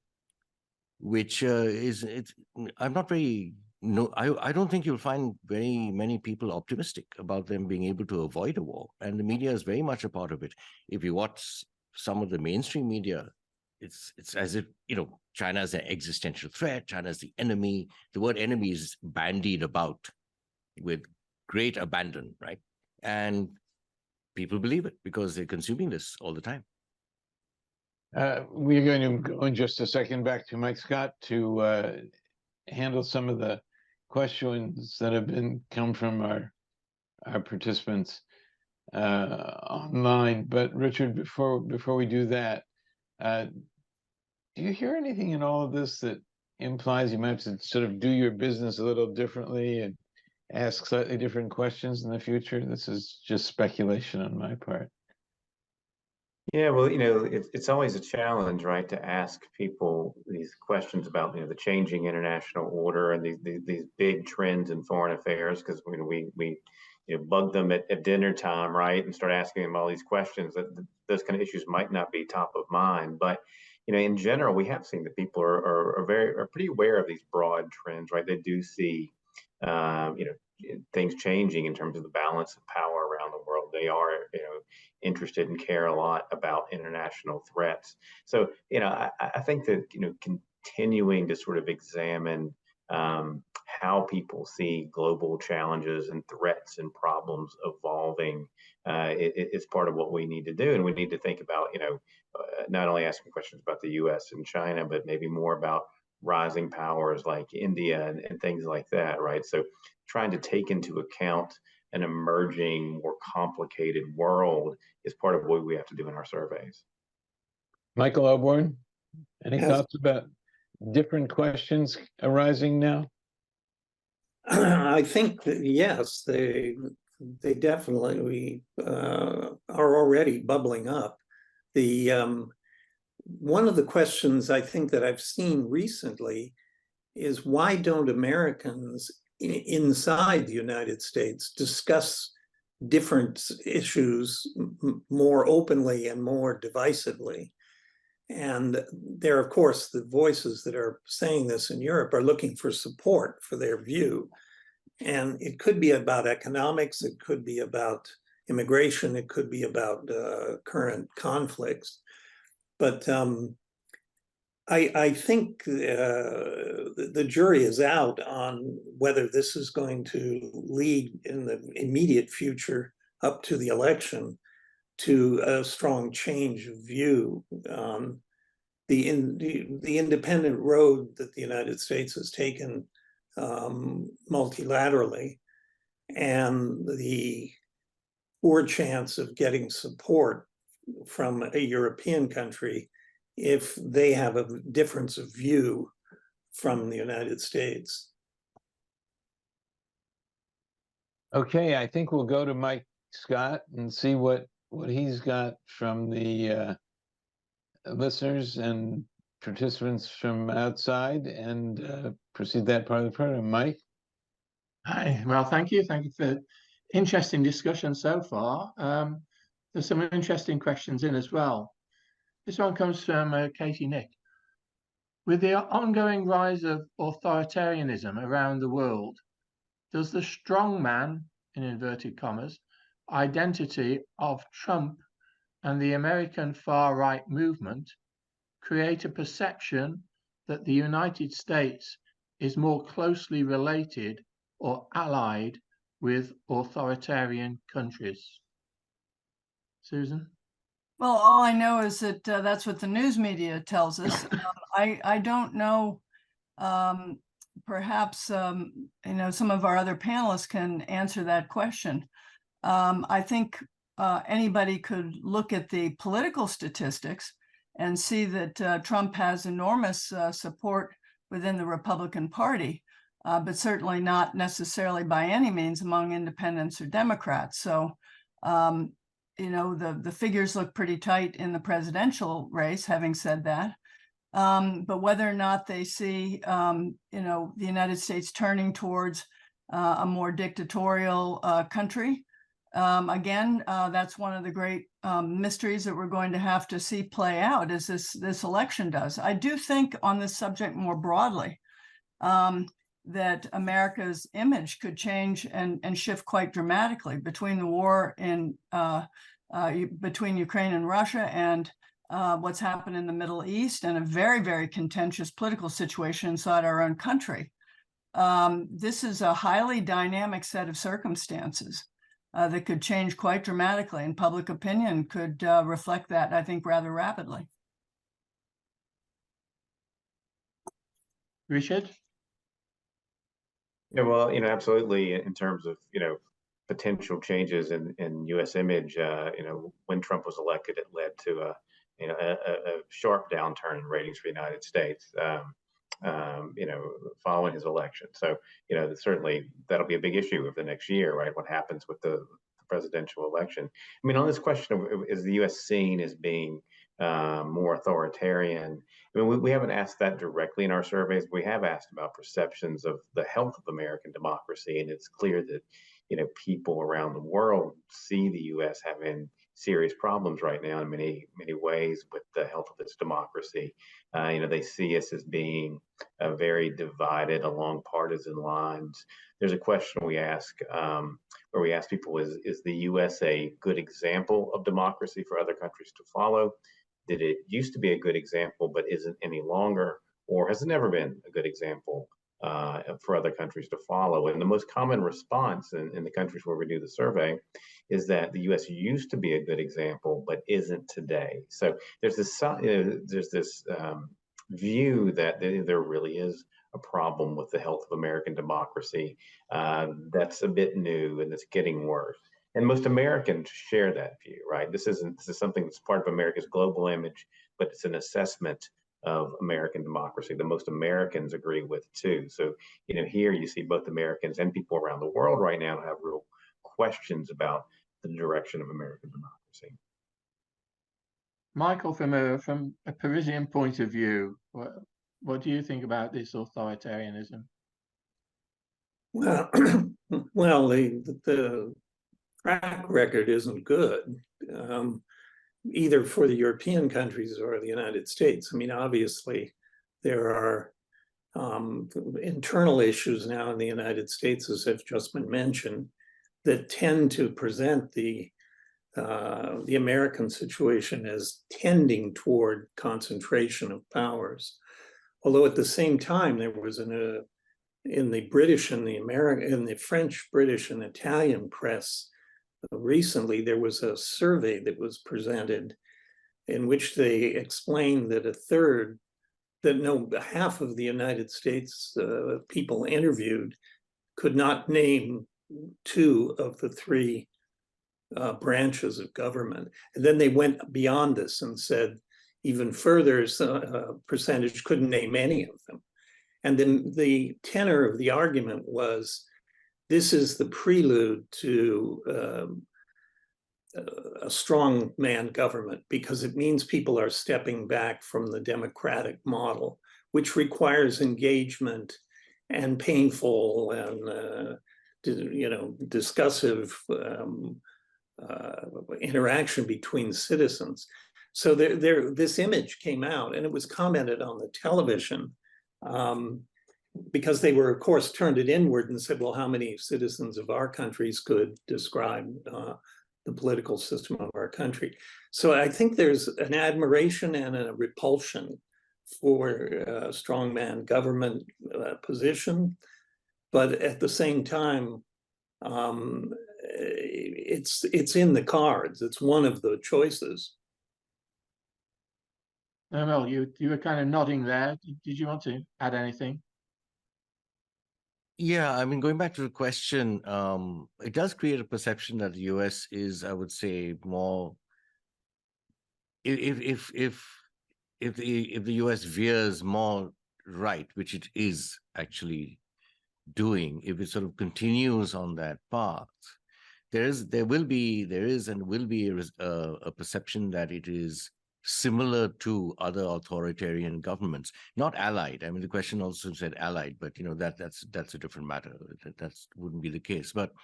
which I'm not very. No, I don't think you'll find very many people optimistic about them being able to avoid a war. And the media is very much a part of it. If you watch some of the mainstream media, it's as if, China is an existential threat, China is the enemy. The word enemy is bandied about with great abandon, right? And people believe it because they're consuming this all the time. We're going to go in just a second back to Mike Scott to handle some of the questions that have come from our participants online. But Richard, before we do that, do you hear anything in all of this that implies you might have to sort of do your business a little differently and ask slightly different questions in the future? This is just speculation on my part. Yeah, well, it's always a challenge, right, to ask people these questions about, the changing international order and these big trends in foreign affairs, because we bug them at dinner time, right, and start asking them all these questions. That those kind of issues might not be top of mind, but in general, we have seen that people are pretty aware of these broad trends, right? They do see, things changing in terms of the balance of power around the world. They are, interested and care a lot about international threats. So, I think that, continuing to sort of examine how people see global challenges and threats and problems evolving is part of what we need to do. And we need to think about, not only asking questions about the US and China, but maybe more about rising powers like India and things like that, right? So trying to take into account an emerging, more complicated world is part of what we have to do in our surveys. Michael Oborn, any Yes. thoughts about different questions arising now? I think that, yes, they definitely are already bubbling up. The one of the questions I think that I've seen recently is, why don't Americans inside the United States discuss different issues more openly and more divisively? And there, of course, the voices that are saying this in Europe are looking for support for their view. And it could be about economics, it could be about immigration, it could be about current conflicts. But I think the jury is out on whether this is going to lead in the immediate future up to the election to a strong change of view. The independent road that the United States has taken multilaterally, and the poor chance of getting support from a European country if they have a difference of view from the United States. Okay, I think we'll go to Mike Scott and see what he's got from the listeners and participants from outside, and proceed that part of the program. Mike? Hi, well, thank you. Thank you for interesting discussion so far. There's some interesting questions in as well. This one comes from Katie Nick. With the ongoing rise of authoritarianism around the world, does the strongman, in inverted commas, identity of Trump and the American far-right movement create a perception that the United States is more closely related or allied with authoritarian countries? Susan? Well, all I know is that that's what the news media tells us. I don't know. Perhaps some of our other panelists can answer that question. I think anybody could look at the political statistics and see that Trump has enormous support within the Republican Party, but certainly not necessarily by any means among independents or Democrats. So, the figures look pretty tight in the presidential race, having said that. But whether or not they see, the United States turning towards a more dictatorial country, again, that's one of the great mysteries that we're going to have to see play out as this election does. I do think on this subject more broadly, that America's image could change and shift quite dramatically between the war between Ukraine and Russia and what's happened in the Middle East, and a very, very contentious political situation inside our own country. This is a highly dynamic set of circumstances that could change quite dramatically, and public opinion could reflect that, I think, rather rapidly. Richard? Yeah, well, absolutely. In terms of, potential changes in U.S. image, when Trump was elected, it led to a sharp downturn in ratings for the United States, following his election. So, certainly that'll be a big issue of the next year, right? What happens with the presidential election? I mean, on this question of, is the U.S. seen as being more authoritarian? I mean, we haven't asked that directly in our surveys. We have asked about perceptions of the health of American democracy, and it's clear that people around the world see the U.S. having serious problems right now in many ways with the health of its democracy. They see us as being very divided along partisan lines. There's a question we ask where we ask people: is the U.S. a good example of democracy for other countries to follow? Did it used to be a good example but isn't any longer, or has it never been a good example for other countries to follow? And the most common response in the countries where we do the survey is that the U.S. used to be a good example but isn't today. So there's this view that there really is a problem with the health of American democracy that's a bit new and it's getting worse. And most Americans share that view, right? This is something that's part of America's global image, but it's an assessment of American democracy that most Americans agree with too. So, here you see both Americans and people around the world right now have real questions about the direction of American democracy. Michael, from a Parisian point of view, what do you think about this authoritarianism? Well, well, the track record isn't good, either for the European countries or the United States. I mean, obviously, there are internal issues now in the United States, as have just been mentioned, that tend to present the American situation as tending toward concentration of powers. Although at the same time, there was in the British and the French, British, and Italian press recently, there was a survey that was presented in which they explained that half of the United States people interviewed could not name two of the three branches of government. And then they went beyond this and said even further, percentage couldn't name any of them. And then the tenor of the argument was, this is the prelude to a strong man government, because it means people are stepping back from the democratic model, which requires engagement and painful and discussive interaction between citizens. So this image came out, and it was commented on the television, because they were, of course, turned it inward and said, well, how many citizens of our countries could describe the political system of our country? So I think there's an admiration and a repulsion for strongman government position, but at the same time, it's in the cards. It's one of the choices. Mel, you were kind of nodding there. Did you want to add anything? Yeah, I mean, going back to the question, it does create a perception that the US is, I would say, more. If the US veers more right, which it is actually doing, if it sort of continues on that path, there is and will be a perception that it is similar to other authoritarian governments, not allied. I mean, the question also said allied, but that's a different matter. That wouldn't be the case. But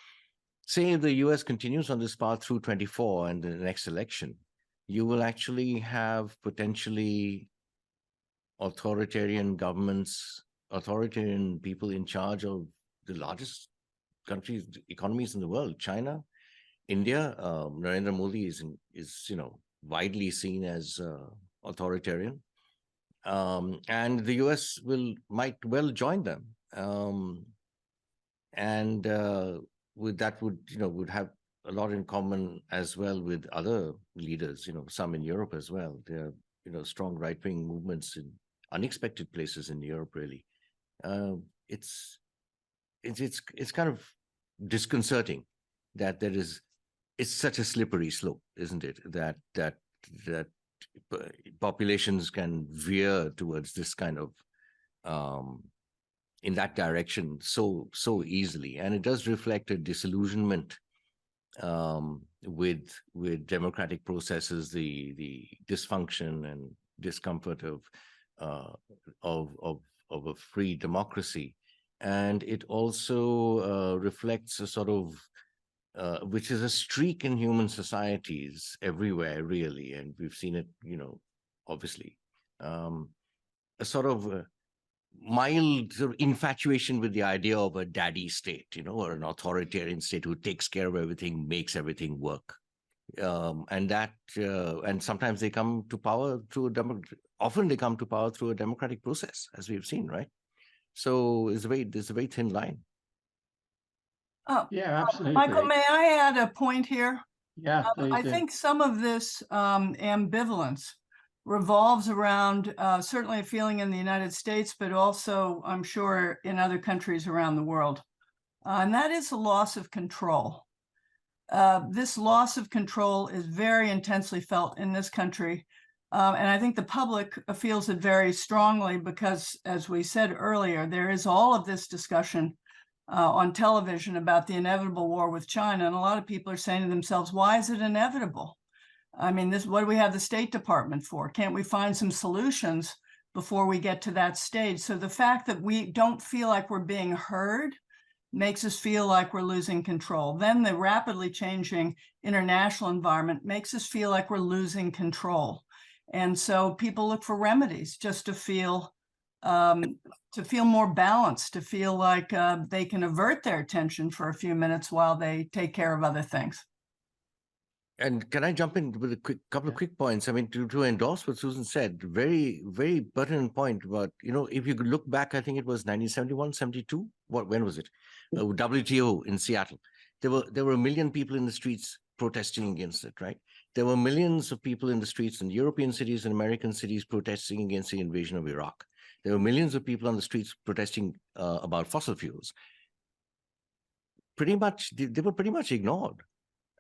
say if the US continues on this path through 24 and the next election, you will actually have potentially authoritarian governments, authoritarian people in charge of the largest economies in the world. China, India, Narendra Modi is widely seen as authoritarian, and the US might well join them, and would have a lot in common as well with other leaders. Some in Europe as well. There are strong right-wing movements in unexpected places in Europe. Really, it's kind of disconcerting that it's such a slippery slope, isn't it? That populations can veer towards this kind of in that direction so easily, and it does reflect a disillusionment with democratic processes, the dysfunction and discomfort of a free democracy, and it also reflects a sort of which is a streak in human societies everywhere, really, and we've seen it, obviously, a sort of mild sort of infatuation with the idea of a daddy state, or an authoritarian state who takes care of everything, makes everything work, and sometimes they come to power through often they come to power through a democratic process, as we've seen, right? So there's a very thin line. Yeah, absolutely. Michael, may I add a point here? Yeah, I think some of this ambivalence revolves around certainly a feeling in the United States, but also, I'm sure, in other countries around the world. And that is a loss of control. this loss of control is very intensely felt in this country. And I think the public feels it very strongly because, as we said earlier, there is all of this discussion on television about the inevitable war with China. And a lot of people are saying to themselves, why is it inevitable? I mean, what do we have the State Department for? Can't we find some solutions before we get to that stage? So the fact that we don't feel like we're being heard makes us feel like we're losing control. Then the rapidly changing international environment makes us feel like we're losing control. And so people look for remedies just to feel more balanced, to feel like they can avert their attention for a few minutes while they take care of other things. And can I jump in with a couple of quick points? I mean, to endorse what Susan said, very, very pertinent point about, if you could look back, I think it was 1971, 72. When was it? WTO in Seattle. There were 1 million people in the streets protesting against it, right? There were millions of people in the streets in European cities and American cities protesting against the invasion of Iraq. There were millions of people on the streets protesting about fossil fuels. They were pretty much ignored.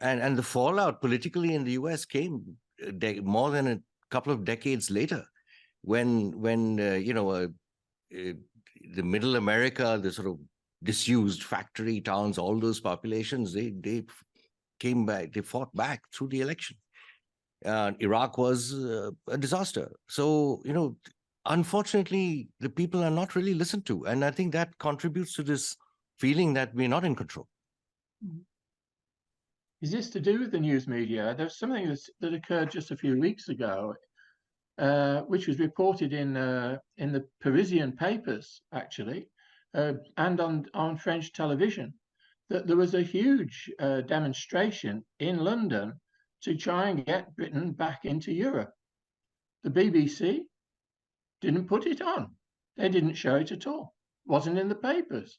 And the fallout politically in the US came more than a couple of decades later, when the Middle America, the sort of disused factory towns, all those populations, they came back, they fought back through the election. Iraq was a disaster. So, unfortunately, the people are not really listened to. And I think that contributes to this feeling that we're not in control. Is this to do with the news media? There's something that occurred just a few weeks ago, which was reported in the Parisian papers, actually, and on French television, that there was a huge demonstration in London to try and get Britain back into Europe. The BBC didn't put it on. They didn't show it at all. It wasn't in the papers.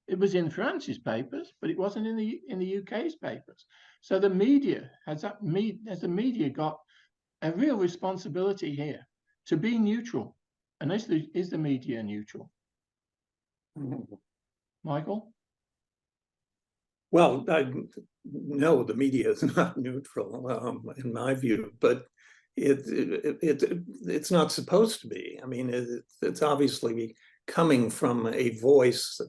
It was in France's papers, but it wasn't in the UK's papers. So the media has the media got a real responsibility here to be neutral. And is the media neutral? Michael? Well, no, the media is not neutral in my view, but it's not supposed to be. I mean, it's obviously coming from a voice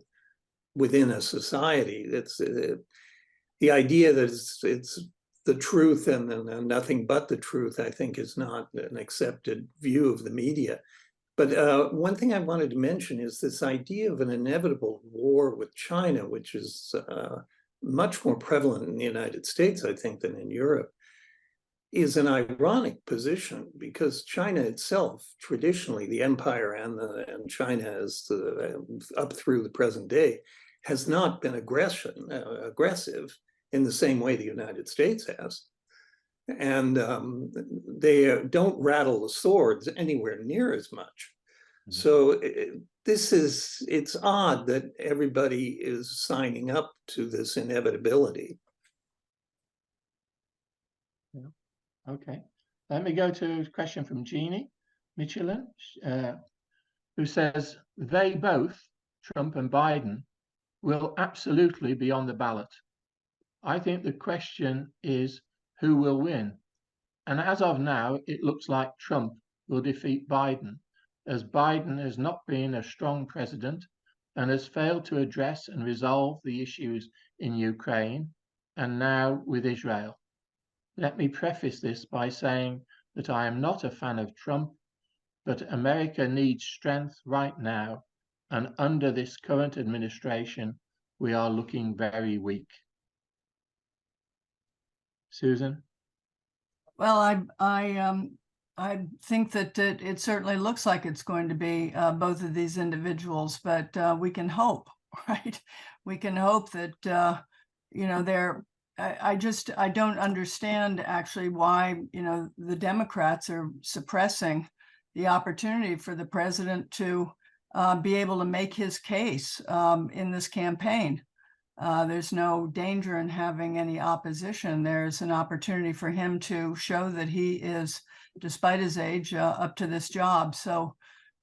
within a society. It's the idea that it's the truth and nothing but the truth, I think, is not an accepted view of the media. But one thing I wanted to mention is this idea of an inevitable war with China, which is much more prevalent in the United States, I think, than in Europe, is an ironic position because China itself, traditionally, the empire and China as up through the present day, has not been aggressive in the same way the United States has. And they don't rattle the swords anywhere near as much. Mm-hmm. So it's odd that everybody is signing up to this inevitability. Yeah. Okay. Let me go to a question from Jeannie Michelin, who says, they both, Trump and Biden, will absolutely be on the ballot. I think the question is who will win. And as of now, it looks like Trump will defeat Biden, as Biden has not been a strong president and has failed to address and resolve the issues in Ukraine and now with Israel. Let me preface this by saying that I am not a fan of Trump, but America needs strength right now, and under this current administration, we are looking very weak. Susan? Well, I think that it certainly looks like it's going to be both of these individuals, but we can hope, right? We can hope that they're. I don't understand actually why the Democrats are suppressing the opportunity for the president to be able to make his case in this campaign. There's no danger in having any opposition. There's an opportunity for him to show that he is, despite his age, up to this job. So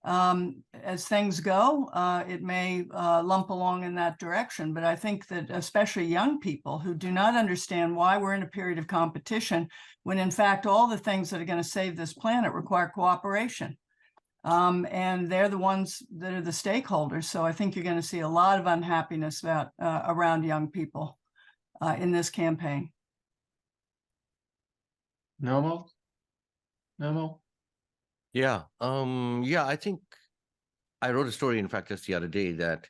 As things go, it may lump along in that direction. But I think that especially young people who do not understand why we're in a period of competition, when in fact all the things that are going to save this planet require cooperation. And they're the ones that are the stakeholders. So I think you're going to see a lot of unhappiness around young people in this campaign. Normal? Yeah. I think I wrote a story, in fact, just the other day, that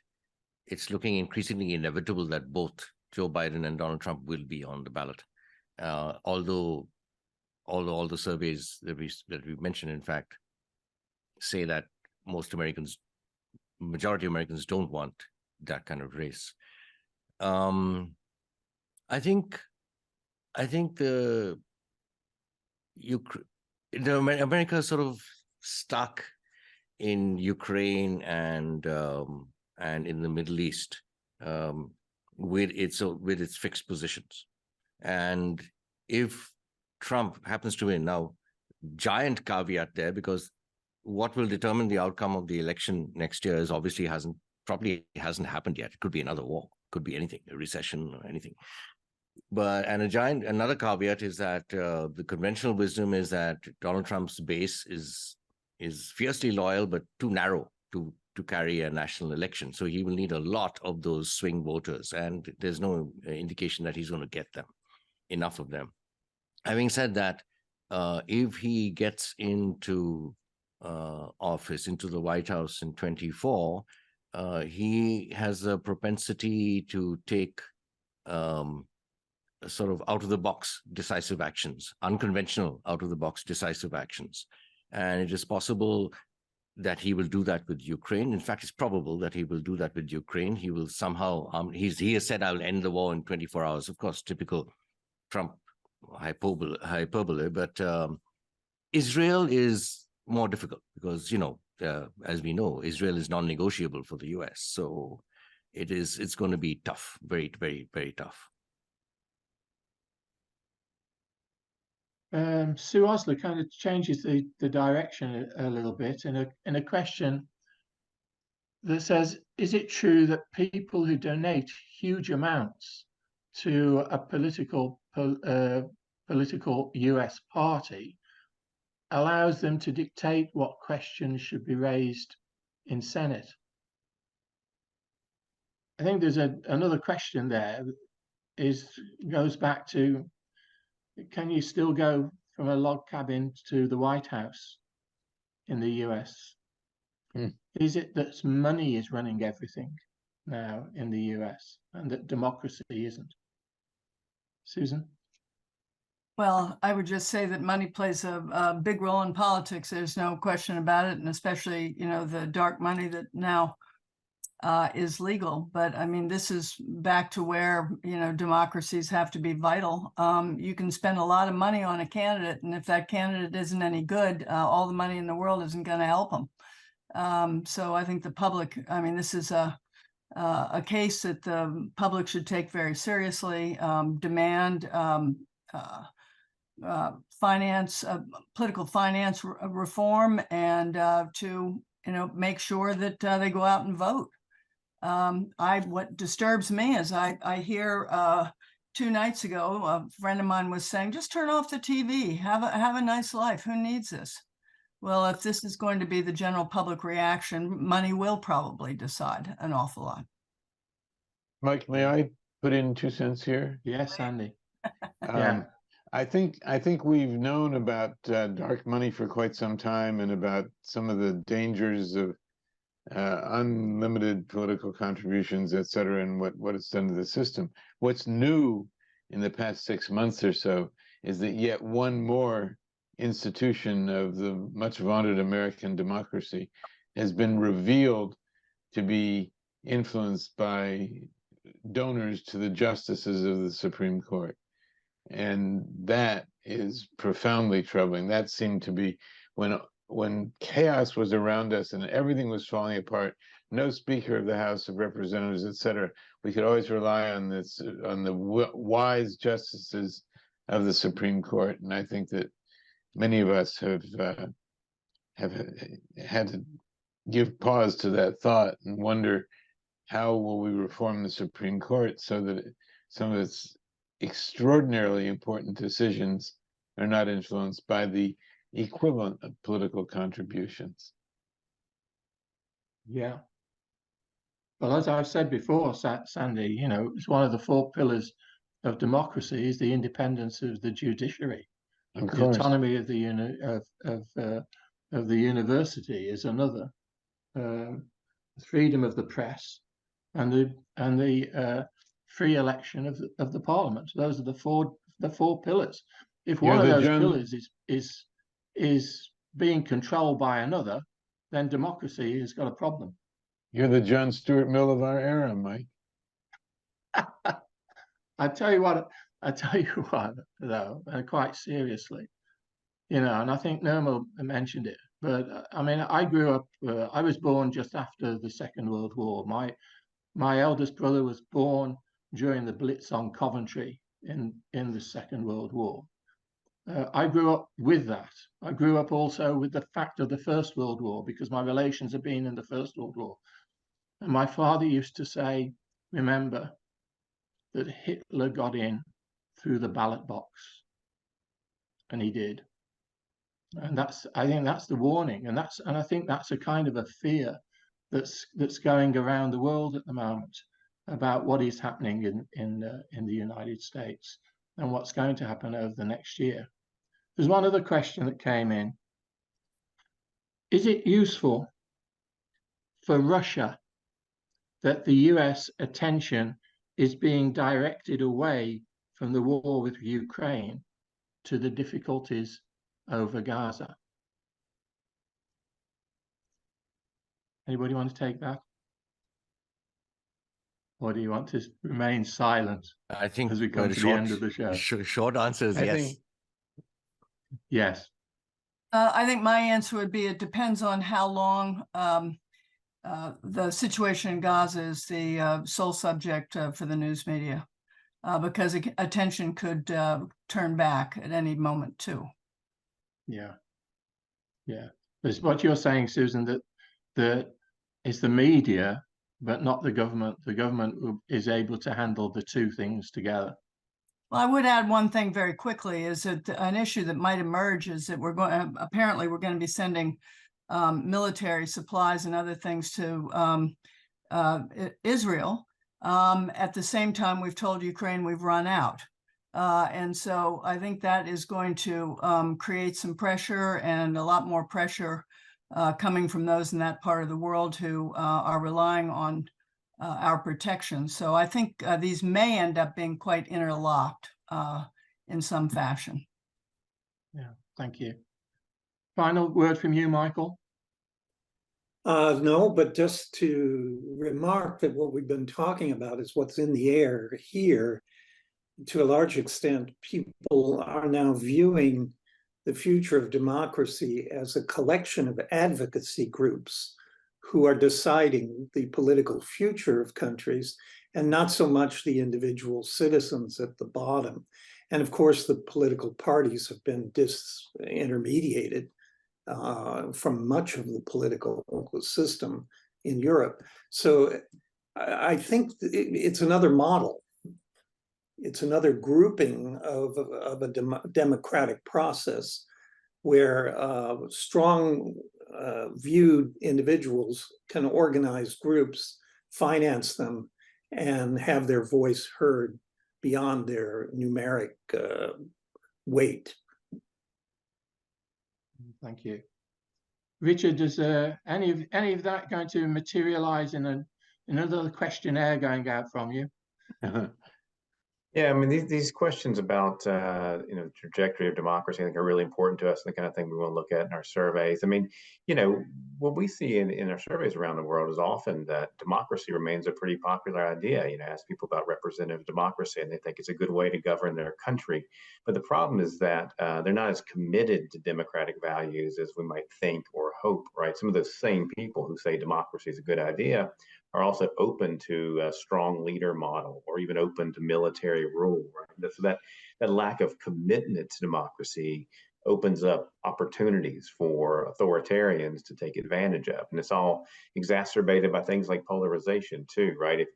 it's looking increasingly inevitable that both Joe Biden and Donald Trump will be on the ballot. Although all the surveys that we mentioned, in fact, say that majority of Americans don't want that kind of race. I think America is sort of stuck in Ukraine and in the Middle East with its fixed positions. And if Trump happens to win, now giant caveat there, because what will determine the outcome of the election next year is obviously probably hasn't happened yet. It could be another war, could be anything, a recession or anything. But another caveat is that the conventional wisdom is that Donald Trump's base is fiercely loyal but too narrow to carry a national election. So he will need a lot of those swing voters, and there's no indication that he's going to get enough of them. Having said that, if he gets into office, into the White House in 2024, he has a propensity to take sort of out-of-the-box decisive actions, unconventional out-of-the-box decisive actions. And it is possible that he will do that with Ukraine. In fact, it's probable that he will do that with Ukraine. He will somehow, he has said, I'll end the war in 24 hours. Of course, typical Trump hyperbole, but Israel is more difficult because, as we know, Israel is non-negotiable for the US. So it's going to be tough, very, very, very tough. Sue Osler kind of changes the direction a little bit in a question that says, is it true that people who donate huge amounts to a political US party allows them to dictate what questions should be raised in Senate? I think there's another question there goes back to, can you still go from a log cabin to the White House in the US? Is it that money is running everything now in the US and that democracy isn't? Susan? Well, I would just say that money plays a big role in politics. There's no question about it. And especially, the dark money that now is legal. But I mean, this is back to where, democracies have to be vital. You can spend a lot of money on a candidate, and if that candidate isn't any good, all the money in the world isn't going to help them. So I think the public, this is a case that the public should take very seriously, demand political finance reform, and to make sure that they go out and vote. What disturbs me is I hear 2 nights ago a friend of mine was saying, just turn off the TV, have a nice life. Who needs this? Well, if this is going to be the general public reaction, money will probably decide an awful lot. Mike, may I put in 2 cents here? Yes, Andy. Yeah. I think we've known about dark money for quite some time, and about some of the dangers of unlimited political contributions, et cetera, and what it's done to the system. What's new in the past 6 months or so is that yet one more institution of the much vaunted American democracy has been revealed to be influenced by donors to the justices of the Supreme Court. And that is profoundly troubling. That seemed to be when chaos was around us and everything was falling apart, no Speaker of the House of Representatives, et cetera, we could always rely on the wise justices of the Supreme Court. And I think that many of us have had to give pause to that thought and wonder how will we reform the Supreme Court so that some of its extraordinarily important decisions are not influenced by the equivalent of political contributions. Yeah. Well, as I've said before, Sandy, you know, it's one of the 4 pillars of democracy is the independence of the judiciary. Of The course. autonomy of the university is another. Freedom of the press and the free election of the parliament. Those are the four pillars. If one of those pillars is being controlled by another, then democracy has got a problem. You're the John Stuart Mill of our era, Mike. I tell you what, though, quite seriously, you know, and I think Nirmal mentioned it, but I mean, I grew up, I was born just after the Second World War. My eldest brother was born during the Blitz on Coventry in the Second World War. I grew up with that. I grew up also with the fact of the First World War because my relations have been in the First World War. And my father used to say, remember that Hitler got in through the ballot box. And he did. And I think that's the warning. And I think that's a kind of a fear that's going around the world at the moment about what is happening in the United States and what's going to happen over the next year. There's one other question that came in. Is it useful for Russia that the US attention is being directed away from the war with Ukraine to the difficulties over Gaza? Anybody want to take that? Or do you want to remain silent? I think as we come to the end of the show? Short answer is yes. Yes. I think my answer would be it depends on how long the situation in Gaza is the sole subject for the news media, because attention could turn back at any moment too. Yeah. Yeah. It's what you're saying, Susan, that it's the media, but not the government. The government is able to handle the two things together. Well, I would add one thing very quickly is that an issue that might emerge is that apparently we're going to be sending military supplies and other things to Israel. At the same time, we've told Ukraine we've run out. And so I think that is going to create some pressure and a lot more pressure coming from those in that part of the world who are relying on our protection. So I think these may end up being quite interlocked in some fashion. Yeah, thank you. Final word from you, Michael? No, but just to remark that what we've been talking about is what's in the air here. To a large extent, people are now viewing the future of democracy as a collection of advocacy groups who are deciding the political future of countries and not so much the individual citizens at the bottom. And of course, the political parties have been disintermediated from much of the political system in Europe. So I think it's another model. It's another grouping of a democratic process where strong viewed individuals can organize groups, finance them, and have their voice heard beyond their numeric weight. Thank you. Richard, is any of that going to materialize in another questionnaire going out from you? Yeah, I mean, these questions about the trajectory of democracy, I think, are really important to us, and the kind of thing we want to look at in our surveys. I mean, what we see in our surveys around the world is often that democracy remains a pretty popular idea. Ask people about representative democracy, and they think it's a good way to govern their country. But the problem is that they're not as committed to democratic values as we might think or hope, right? Some of those same people who say democracy is a good idea are also open to a strong leader model or even open to military rule, right? So that lack of commitment to democracy opens up opportunities for authoritarians to take advantage of. And it's all exacerbated by things like polarization too, right?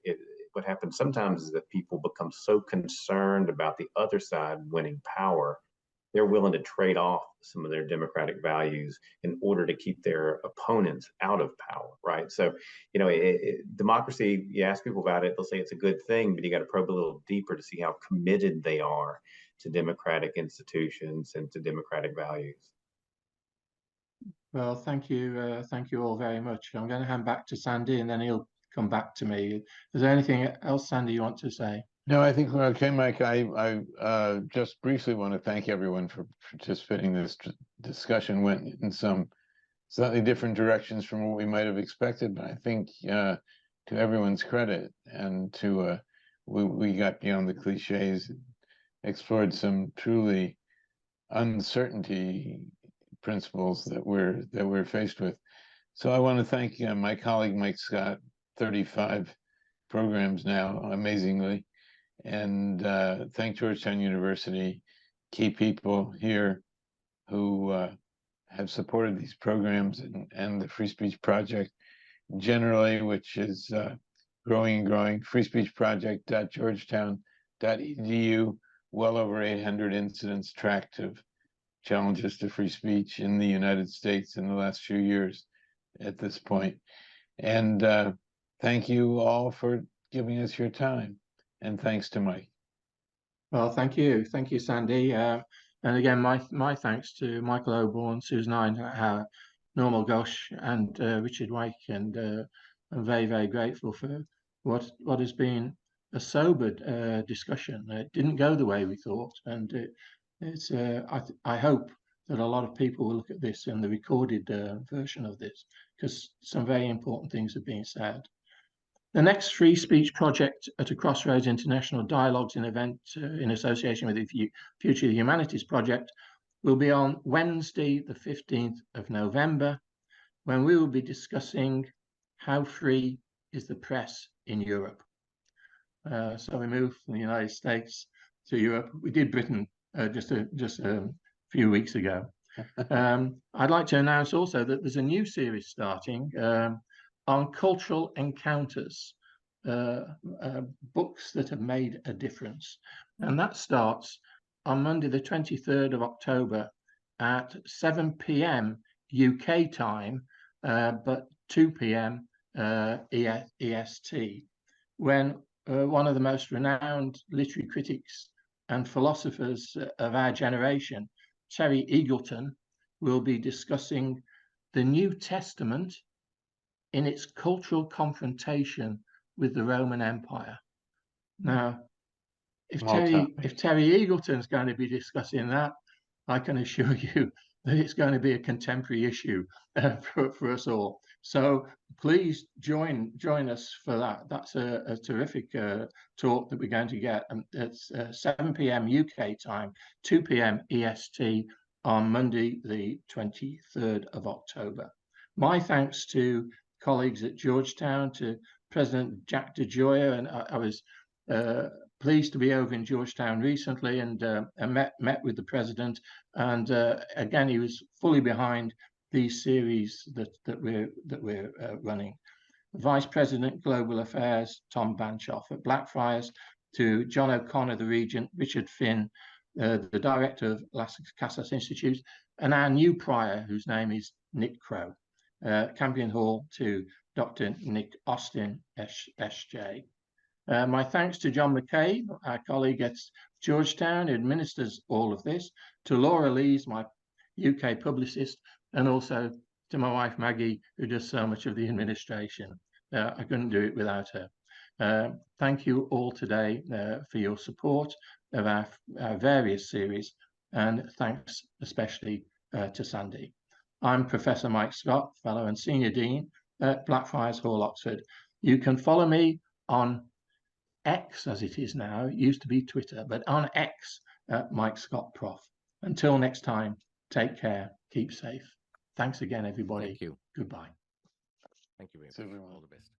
What happens sometimes is that people become so concerned about the other side winning power, they're willing to trade off some of their democratic values in order to keep their opponents out of power, right? So, democracy, you ask people about it, they'll say it's a good thing, but you got to probe a little deeper to see how committed they are to democratic institutions and to democratic values. Well, thank you all very much. I'm going to hand back to Sandy, and then he'll come back to me. Is there anything else, Sandy, you want to say? No, I think we're okay, Mike. I just briefly want to thank everyone for participating. This discussion went in some slightly different directions from what we might have expected, but I think to everyone's credit and to we got beyond the cliches, explored some truly uncertainty principles that we're faced with. So I want to thank my colleague Mike Scott, 35 programs now, amazingly. And thank Georgetown University, key people here who have supported these programs and the Free Speech Project generally, which is growing and growing. freespeechproject.georgetown.edu, well over 800 incidents tracked of challenges to free speech in the United States in the last few years at this point. And thank you all for giving us your time. And thanks to Mike. Well, thank you, Sandy. And again, my thanks to Michael Oborne, Susan Einhauer, Normal Gosh, and Richard Wake. And I'm very, very grateful for what has been a sobered discussion. It didn't go the way we thought, and I hope that a lot of people will look at this and the recorded version of this, because some very important things are being said. The next Free Speech Project at a Crossroads International Dialogues and event in association with the Future of the Humanities Project will be on Wednesday, the 15th of November, when we will be discussing how free is the press in Europe. So we moved from the United States to Europe. We did Britain just a few weeks ago. I'd like to announce also that there's a new series starting on cultural encounters, books that have made a difference. And that starts on Monday, the 23rd of October at 7 p.m. UK time, but 2 p.m. EST, when one of the most renowned literary critics and philosophers of our generation, Terry Eagleton, will be discussing the New Testament in its cultural confrontation with the Roman Empire. Now, if Terry Eagleton's going to be discussing that, I can assure you that it's going to be a contemporary issue for us all. So please join us for that. That's a terrific talk that we're going to get. It's 7 p.m. UK time, 2 p.m. EST on Monday, the 23rd of October. My thanks to colleagues at Georgetown, to President Jack DeGioia, and I was pleased to be over in Georgetown recently and met with the president, and again he was fully behind these series that we're running. Vice President Global Affairs Tom Banchoff at Blackfriars, to John O'Connor, the Regent, Richard Finn, the Director of Las Casas Institute, and our new prior, whose name is Nick Crow. Campion Hall to Dr. Nick Austin, SJ. My thanks to John McCabe, our colleague at Georgetown, who administers all of this, to Laura Lees, my UK publicist, and also to my wife Maggie, who does so much of the administration. I couldn't do it without her. Thank you all today for your support of our various series, and thanks especially to Sandy. I'm Professor Mike Scott, Fellow and Senior Dean at Blackfriars Hall, Oxford. You can follow me on X, as it is now. It used to be Twitter, but on X at Mike Scott Prof. Until next time, take care, keep safe. Thanks again, everybody. Thank you. Goodbye. Thank you very much. All the best.